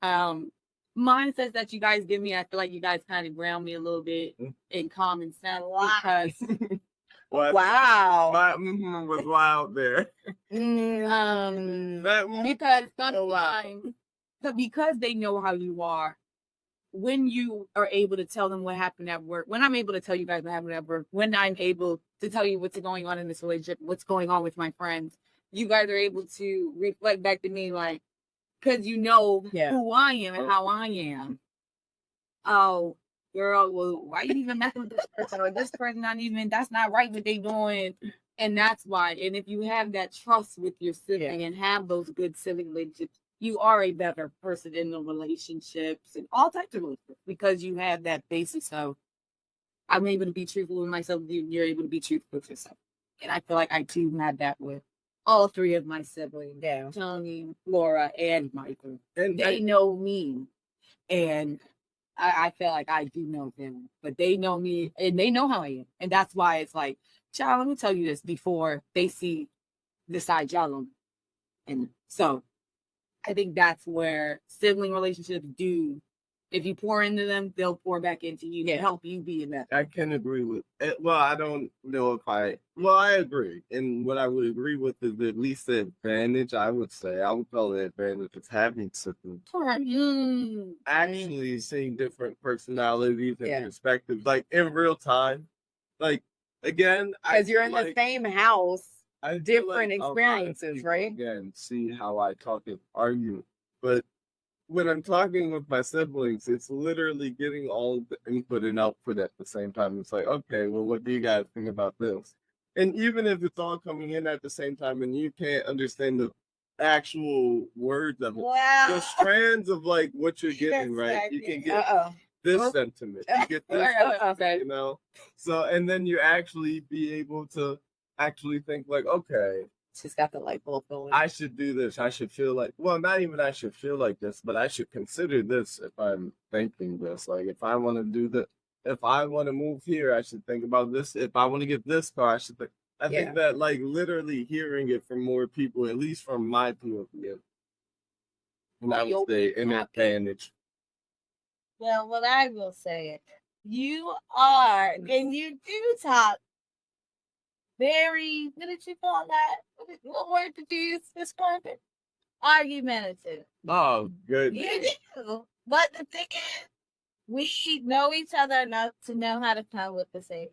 mindsets that you guys give me. I feel like you guys kind of ground me a little bit in common sense because wow, my was wild there. Because sometimes because they know how you are, when you are able to tell them what happened at work, when I'm able to tell you guys what happened at work, when I'm able to tell you what's going on in this relationship, what's going on with my friends, you guys are able to reflect back to me, like, because you know who I am and how I am. Oh, girl, well, why you even messing with this person? Or this person that's not right what they doing. And that's why. And if you have that trust with your sibling and have those good sibling relationships, you are a better person in the relationships and all types of relationships because you have that basis of I'm able to be truthful with myself, you're able to be truthful with yourself. And I feel like I too had that with all three of my siblings, Yeah. Tony, Laura, and Michael. And They know me. And I feel like I do know them, but they know me and they know how I am. And that's why it's like, child, let me tell you this before they see the side y'all on. And so I think that's where sibling relationships do. If you pour into them, they'll pour back into you to help you be in that. I can agree with it. Well, I don't know if I agree. And what I would agree with is at least the advantage, I would say. I would call it advantage of having siblings. Actually seeing different personalities and perspectives, like in real time. Like, again, Because you're in the same house, I feel different like a lot of experiences, people, right? again, see how I talk and argue. But when I'm talking with my siblings, it's literally getting all the input and output at the same time. It's like, okay, well, what do you guys think about this? And even if it's all coming in at the same time and you can't understand the actual words of it, Wow. the strands of like what you're getting, right? You can get this sentiment, you get this, you know? So, and then you actually be able to actually think like, okay, She's got the light bulb going. I should do this. I should feel like, well, not even I should feel like this, but I should consider this if I'm thinking this. Like, if I want to do that, if I want to move here, I should think about this. If I want to get this car, I should think. I think that, like, literally hearing it from more people, at least from my point of view, and I would say an advantage. Well, what I will say, you are, and you do talk very, what did you call that? What word did you use to describe it? Argumentative. Oh, good. You do. But the thing is, we know each other enough to know how to come with the same.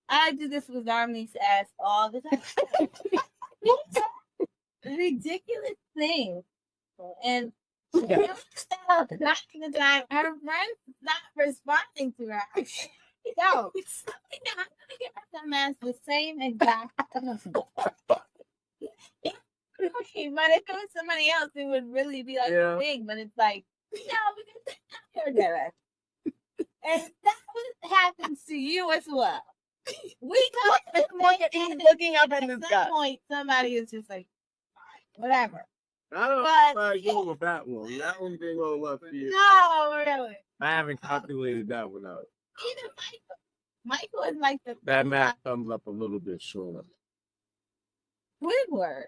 I do this with Darmy's ass all the time. Ridiculous thing. And half the time, her friends not responding to her. No, it's not gonna get her dumbass the same exact. Okay, but if it was somebody else, it would really be like a thing. But it's like, no, because you're there. And that's what happens to you as well. We come looking up in the at sky. some point, somebody is just like, whatever. I don't know if I go with that one. That one didn't go left field. No, really. I haven't calculated that one out. Even Michael is like the That math comes up a little bit short. Squidward.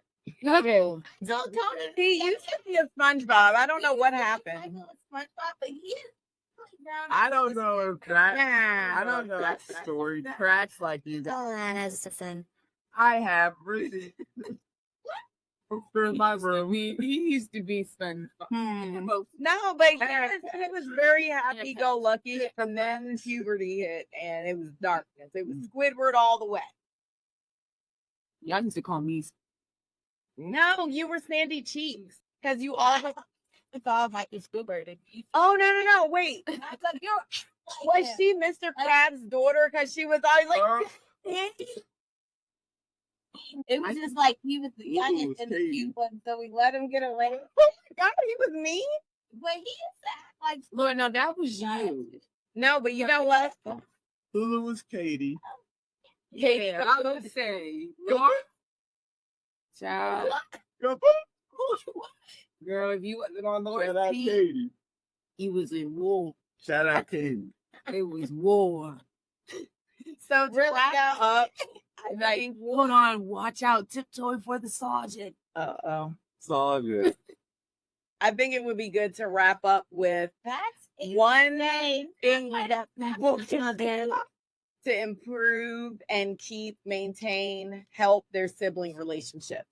Okay. Don't He used to be a SpongeBob. I don't know what happened. Michael is SpongeBob, but he is down. I don't know if that. Yeah. I don't know that story tracks like you guys. Oh, that has a sin. I have really. My room, he used to be SpongeBob. No, but he was very happy-go-lucky, and then puberty hit, and it was darkness. It was Squidward all the way. Y'all used to call me. No, you were Sandy Cheeks, because you all. It's all Michael Squidward. Oh no! Wait, I thought you was she Mr. Krabs' daughter? Because she was always like. It was just like he was the youngest and the cute one, so we let him get away. God, he was mean. But he is like Lord, no, that was you. No, but you know what? Hulu was Katie. Yeah, I would say. Your child. Girl, if you wasn't on Shout out Lord's team, Katie. he was in war. Shout out Katie. It was war. So to wrap up, Like, hold on, watch out, tiptoe for the sergeant. oh. It's all good. I think it would be good to wrap up with that's one insane. thing that to improve and maintain, help their sibling relationships.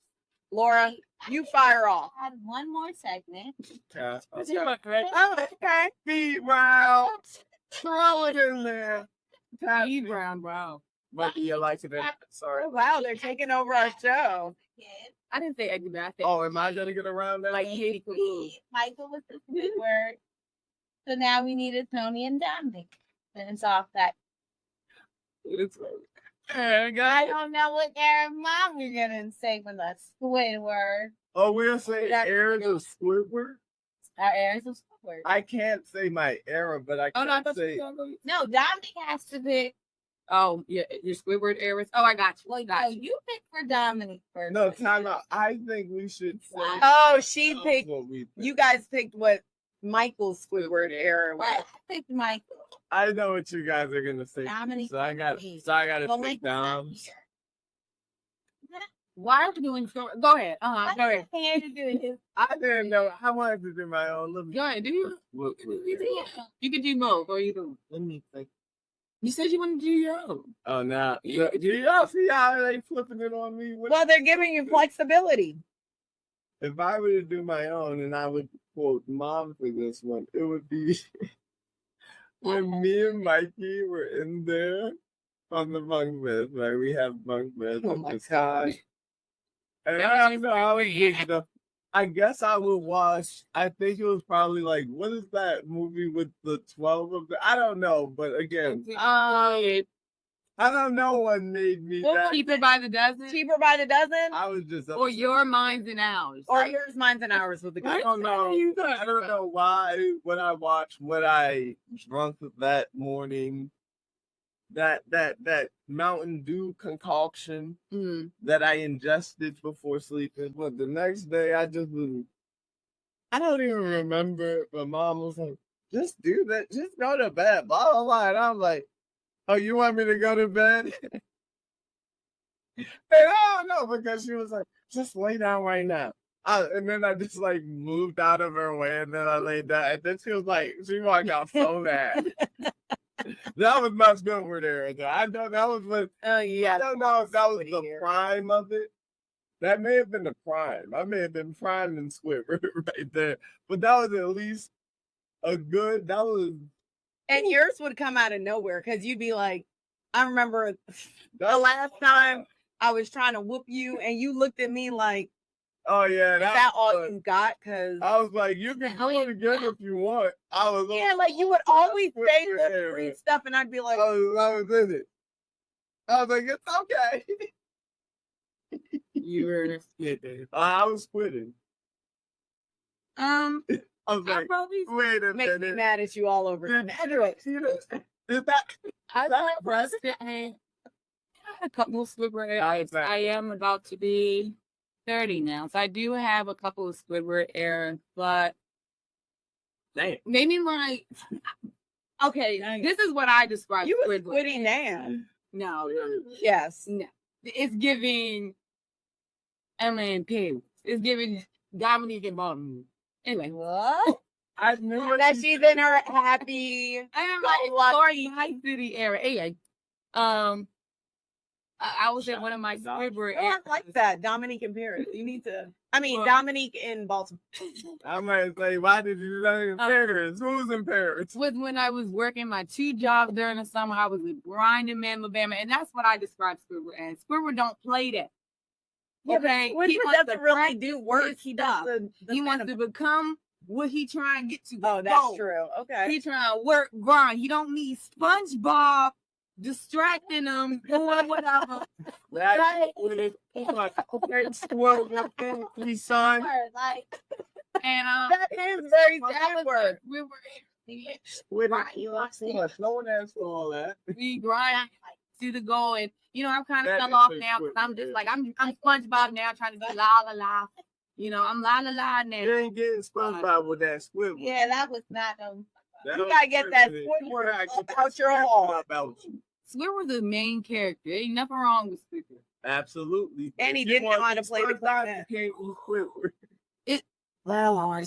Laura, you fire off. I had one more segment. Oh, okay. Speed round. Throw it in there. Speed round, wow. But you like it? Sorry. Oh, wow, they're taking over our show. I didn't say anything. I said, Oh, am I gonna get around that? like, Katie Cool. Michael was the Squidward. So now we needed Tony and Dominic. Finish off that. It's I don't know what their mom you're gonna say with a Squidward. Oh, we'll say That- Aaron of Squidward. Our Aaron's of Squidward. I can't say my era, but I Oh can no, I thought say. you were going. No, Dominic has to pick. Oh, yeah, your Squidward Aries. Oh, I got you. Well, got no, you. you pick for Dominic first. No, time out. I think we should say. Oh, she that's picked. what we think. You guys picked what Michael's Squidward era was. Right, I picked Michael. I know what you guys are gonna say. Dominic. So I got to Well, pick Michael's not down. here. Why are you doing Squidward? Go ahead. Go ahead. I had to do his. I didn't know. I wanted to do my own. Let me. Go ahead. Do you? Look, You can do both, or you do. let me think. You said you want to do your own. Oh, now do y'all see how they flipping it on me? Well, they're giving you flexibility. If I were to do my own, and I would quote mom for this one, it would be when me and Mikey were in there on the bunk beds. Like we have bunk beds. Oh at my this God. time. And I don't know how it is, though. I guess I would watch. I think it was probably like, what is that movie with the 12 of them? I don't know, but again, I don't know what made me that. Keep it by the dozen, Cheaper by the dozen, I was just or your minds and ours. or yours, mine's, and ours with the I don't know. I don't know why when I watched what I drunk that morning, that Mountain Dew concoction Mm. that I ingested before sleeping. But the next day I just was, I don't even remember. But mom was like, just do that, just go to bed, blah blah blah. And I'm like, oh, you want me to go to bed? And I don't know, because she was like, just lay down right now. And then I just like moved out of her way, and then I laid down. And then she was like, she walked out so mad. That was my Squidward era. Though. I know that was what. Oh yeah. I don't know if that was Squiddy the era. prime of it. That may have been the prime. I may have been prime in Squidward right there. But that was at least a good. That was. And yours would come out of nowhere because you'd be like, I remember the That, last time I was trying to whoop you, and you looked at me like, oh yeah, is that all was- you got? Because I was like, you can go it again if you want. I was. yeah, like you would always Squidward say the era. free stuff, and I'd be like, I was in it. I was like, it's okay. You were Squidward. I was quitting. Um, I was I like, probably wait a makes me minute. mad at you all over. Anyway, is that I that pressed it and a couple of Squidward. I am about to be 30 now, so I do have a couple of Squidward eras, but damn? maybe like okay, Dang. this is what I describe You was Squidward. Squiddy now. No, Yes. no, it's giving MNP. It's giving Dominique and Martin. Anyway, What? I knew it. That she's in her happy. I am like Story High City era. Anyway, I was in one of my Squidward I eras. like that. Dominique in Paris. You need to. I mean, Well- Dominique in Baltimore. I might say, why did you say in Paris? Who's in Paris? Was when I was working my 2 jobs during the summer. I was with Brian in Alabama, and that's what I describe Squidward as. Squidward don't play that. Okay, Which he wants doesn't to really practice do work. his He stuff. does the He wants to become what he trying to get to. Oh, that's Go. true. Okay. He trying to work, grind. He don't need SpongeBob distracting him doing whatever. That please, son. Like, And That is very that was Squidward. we were With Right, you no one asked for all that. we grind to the goal, and I'm kind of That fell is off so now because I'm Squidward, just yeah. like I'm SpongeBob now, trying to be la la la. I'm la la la now. You ain't getting SpongeBob with that Squidward. yeah, that was not That You was gotta get that Squidward. Squidward You gotta get out your that hall. about you. Squidward's the main character. Ain't nothing wrong with Squidward. Absolutely. And he If you didn't know want how to play the SpongeBob, clarinet. you can't eat Squidward. Well, I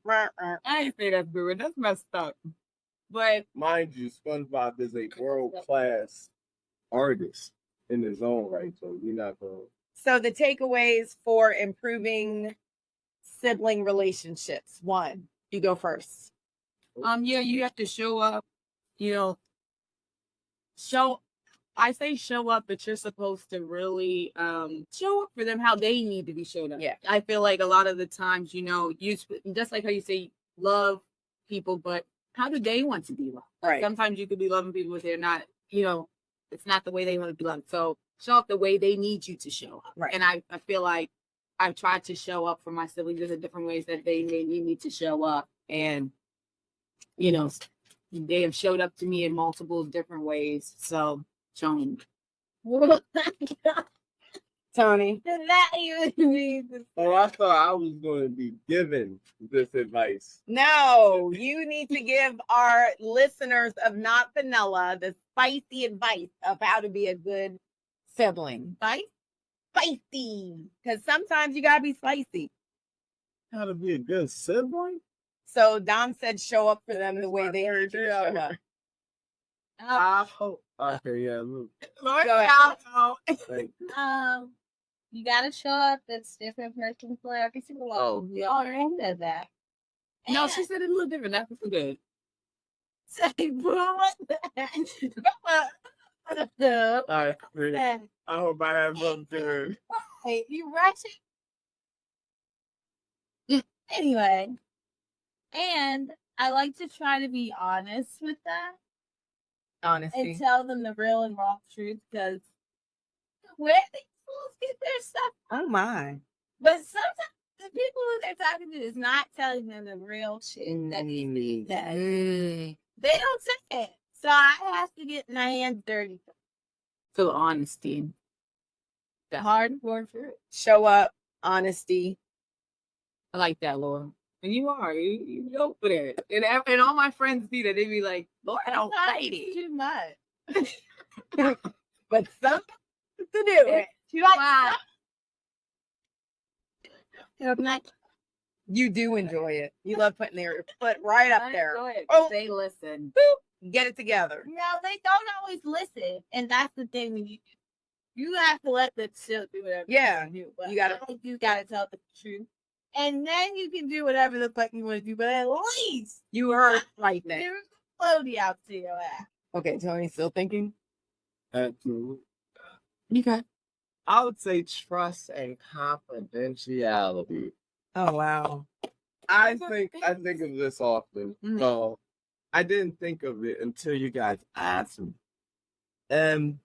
Rah, rah. ain't say that's Squidward. That's messed up. But Mind you, SpongeBob is a world-class artist in his own right, so you're not going. So the takeaways for improving sibling relationships. 1, you go first. yeah, you have to show up. Show up, but you're supposed to really show up for them how they need to be showed up. Yeah. I feel like a lot of the times, you just like how you say love people, but how do they want to be loved? Right. Sometimes you could be loving people, but they're not, it's not the way they want to be loved. So show up the way they need you to show up. Right. And I feel like I've tried to show up for my siblings. There's different ways that they may need me to show up. And, you know, they have showed up to me in multiple different ways. So, showing. Tony. Does that even mean this? Oh, I thought I was going to be given this advice. No, you need to give our listeners of Not Vanilla the spicy advice of how to be a good sibling. Spicy. Because sometimes you got to be spicy. How to be a good sibling? So Dom said show up for them the way they heard you show up. I hope. Okay, yeah, look. Go ahead. Like, You gotta show up. That's different person for every single one. Oh. We already said that. No, she said it a little different. That's good. Say, bro, all right, I hope I have something to hey, you rushing? Anyway, and I like to try to be honest with them Honesty. and tell them the real and raw truth because where they fools get their stuff. Oh my. But sometimes the people who they're talking to is not telling them the real shit. That they don't say it. So I have to get my hands dirty. So honesty. The hard word for it. Show up. Honesty. I like that, Laura. And you are. You go for that. And all my friends see that. They be like, Laura, don't say it. Too much. But something to do it. Wow. You do enjoy it. You love putting your foot right up there. Oh. Oh. They listen. Get it together. No, they don't always listen. And that's the thing when you have to let the chill do whatever Yeah, you do. But you gotta- I think you gotta tell the truth. And then you can do whatever the fuck you want to do. But at least You heard right there. there's floaty out to your ass. Okay, Tony, still thinking? Absolutely. Okay. I would say trust and confidentiality. Oh wow. I think of this often. Mhm. So I didn't think of it until you guys asked me. And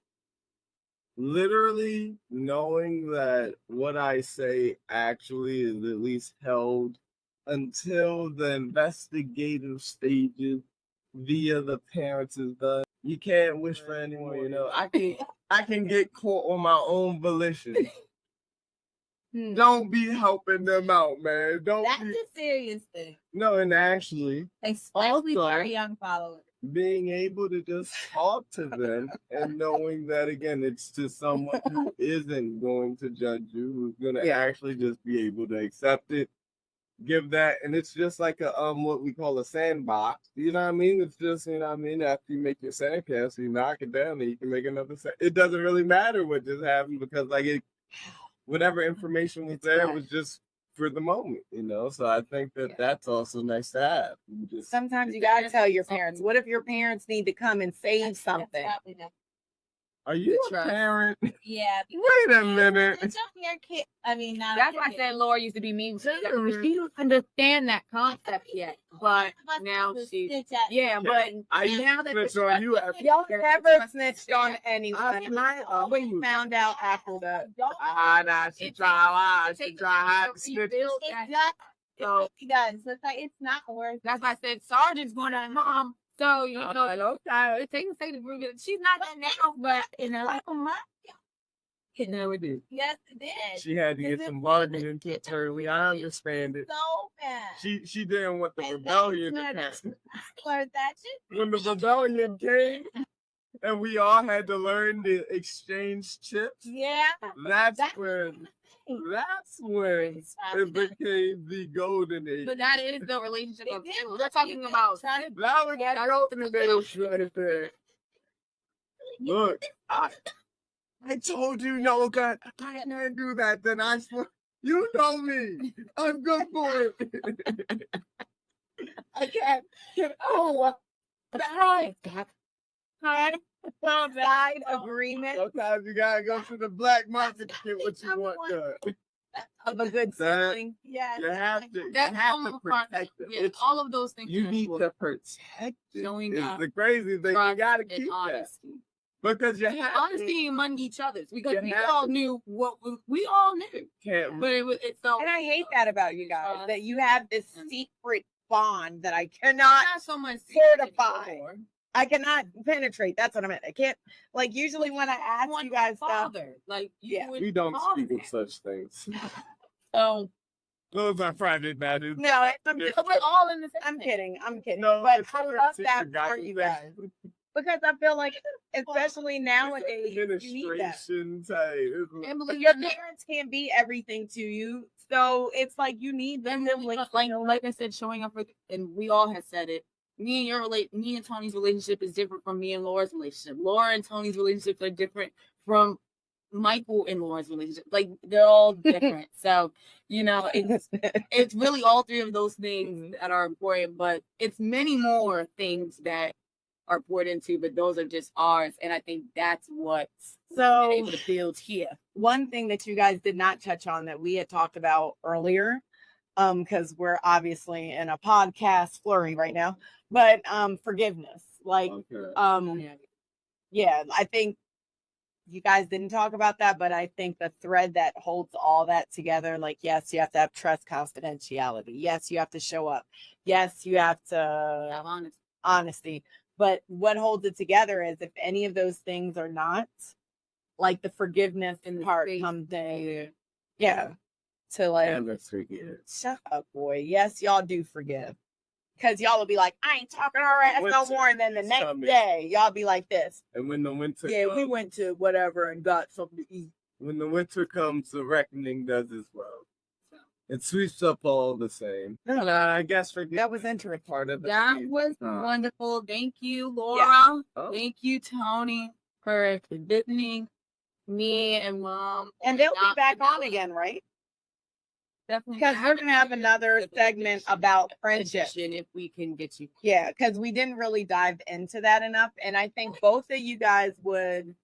literally knowing that what I say actually is at least held until the investigative stages via the parents is done. You can't wish for anyone, you know. I can get caught on my own volition. Don't be helping them out, man. Don't That's be, a serious thing. no, and actually Especially for Also- a young follower. being able to just talk to them and knowing that again it's to someone who isn't going to judge you, who's gonna Yeah. actually just be able to accept it, give that, and it's just like a what we call a sandbox. You know what I mean? It's just, you know what I mean, after you make your sandcastle, you knock it down and you can make another it doesn't really matter what just happened because like it whatever information was there was just for the moment, you know. So I think that that's also nice to have. You just Sometimes you gotta tell your parents. What if your parents need to come and save That's something? probably not- are you a Trust. parent? Yeah. Wait a minute. It's not your kid. I mean, not That's your why I kid. said Laura used to be mean. She don't understand that concept yet. But now she, Snitch at- yeah, but I now that snitch on you after Y'all never snitched on anyone. I always Found out after that. nah, she try hard to snitch. It's not. So It does. So it's like it's not worth. that's why I said Sergeant's going to mom. So you know, it takes a to prove it. She's not that now, but you know, Like, oh my. it never did. Yes, it did. She had to get some blood and get her. We understand it. So bad. She didn't want the And rebellion. that's Learned that shit. When the rebellion came and we all had to learn to exchange chips, Yeah. that's That's when it became the golden age. But that is the relationship of It did. we're talking about. That was Look, I told you, no, God, I can't do that. Then I swear, you know me. I'm good for it. I can't get Side agreement Sometimes you gotta go to the black market to get what you want done. of a good That- sibling. Yeah. You have to, you That's have all to of part- protect it. Yeah, It's, all of those things. you are need equal. to protect it. Showing It's up, the crazy thing. You trust, gotta and keep that. honesty. Because you have honesty among each other's, because You we have all to. knew we all knew, can't. but it felt. And I hate that about you guys, that you have this Mm. secret bond that I cannot not so much fortify. anymore. I cannot penetrate. That's what I meant. I can't, like, usually when I ask One you guys stuff, father, like you Yeah. would We don't father speak of that. such things. So Those are private matters. no, I'm, Yeah. we're all in the same. I'm thing. kidding. I'm kidding. No, but it's I not love secret, that guys. for you guys. Because I feel like, especially nowadays, you need that. Administration type. And But believe your it or not, parents can't be everything to you. So it's like you need them. like I said, showing up for, and we all have said it. Me and Tony's relationship is different from me and Laura's relationship. Laura and Tony's relationships are different from Michael and Laura's relationship. Like they're all different. So, it's really all three of those things that are important, but it's many more things that are poured into, but those are just ours. And I think that's what's So able to build here. one thing that you guys did not touch on that we had talked about earlier, because we're obviously in a podcast flurry right now, but forgiveness. Like, Okay. yeah, I think you guys didn't talk about that, but I think the thread that holds all that together, like, yes, you have to have trust, confidentiality. Yes, you have to show up. Yes, you have to honesty. But what holds it together is if any of those things are not, like the forgiveness And the part space comes in. there. Yeah. To like, And let's forget. shut up, boy. Yes, y'all do forgive. Because y'all will be like, I ain't talking to her ass no Winter more. And then the is next coming. day, y'all be like this. And when the winter Yeah, we comes, went to whatever and got something to eat. when the winter comes, the reckoning does as well. It sweeps up all the same. No, I guess That was interesting. part of it. That was Uh, wonderful. Thank you, Laura. Oh. Thank you, Tony, for visiting me and Mom. And they'll be Not back on vanilla. again, right? Definitely. Because we're going to have another segment about friendship. If we can get you. Yeah, because we didn't really dive into that enough. And I think both of you guys would.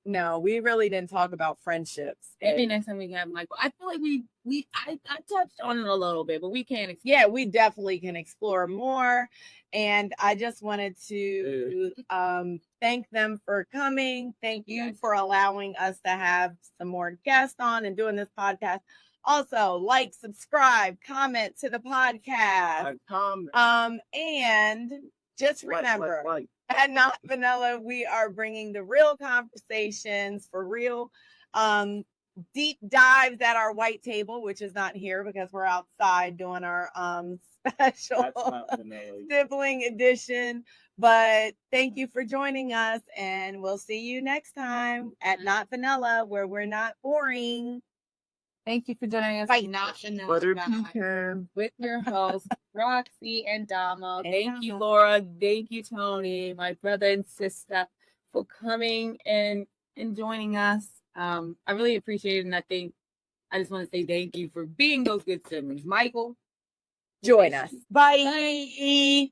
No, we really didn't talk about friendships. Maybe And- next time we have Michael. I feel like I touched on it a little bit, but we can't. yeah, we definitely can explore more. And I just wanted to thank them for coming. Thank you for allowing us to have some more guests on and doing this podcast. Also, like, subscribe, comment to the podcast. And just remember, at Not Vanilla, we are bringing the real conversations for real deep dives at our white table, which is not here because we're outside doing our special That's not vanilla. sibling edition. But thank you for joining us, and we'll see you next time at Not Vanilla, where we're not boring. Thank you for joining us. Bye. Not Vanilla Butter Guy pecan. with your hosts, Roxy and Dama. And Thank you, Dama. Laura. Thank you, Tony, my brother and sister, for coming and joining us. I really appreciate it, and I just want to say thank you for being those good siblings. Michael, Join us. Bye.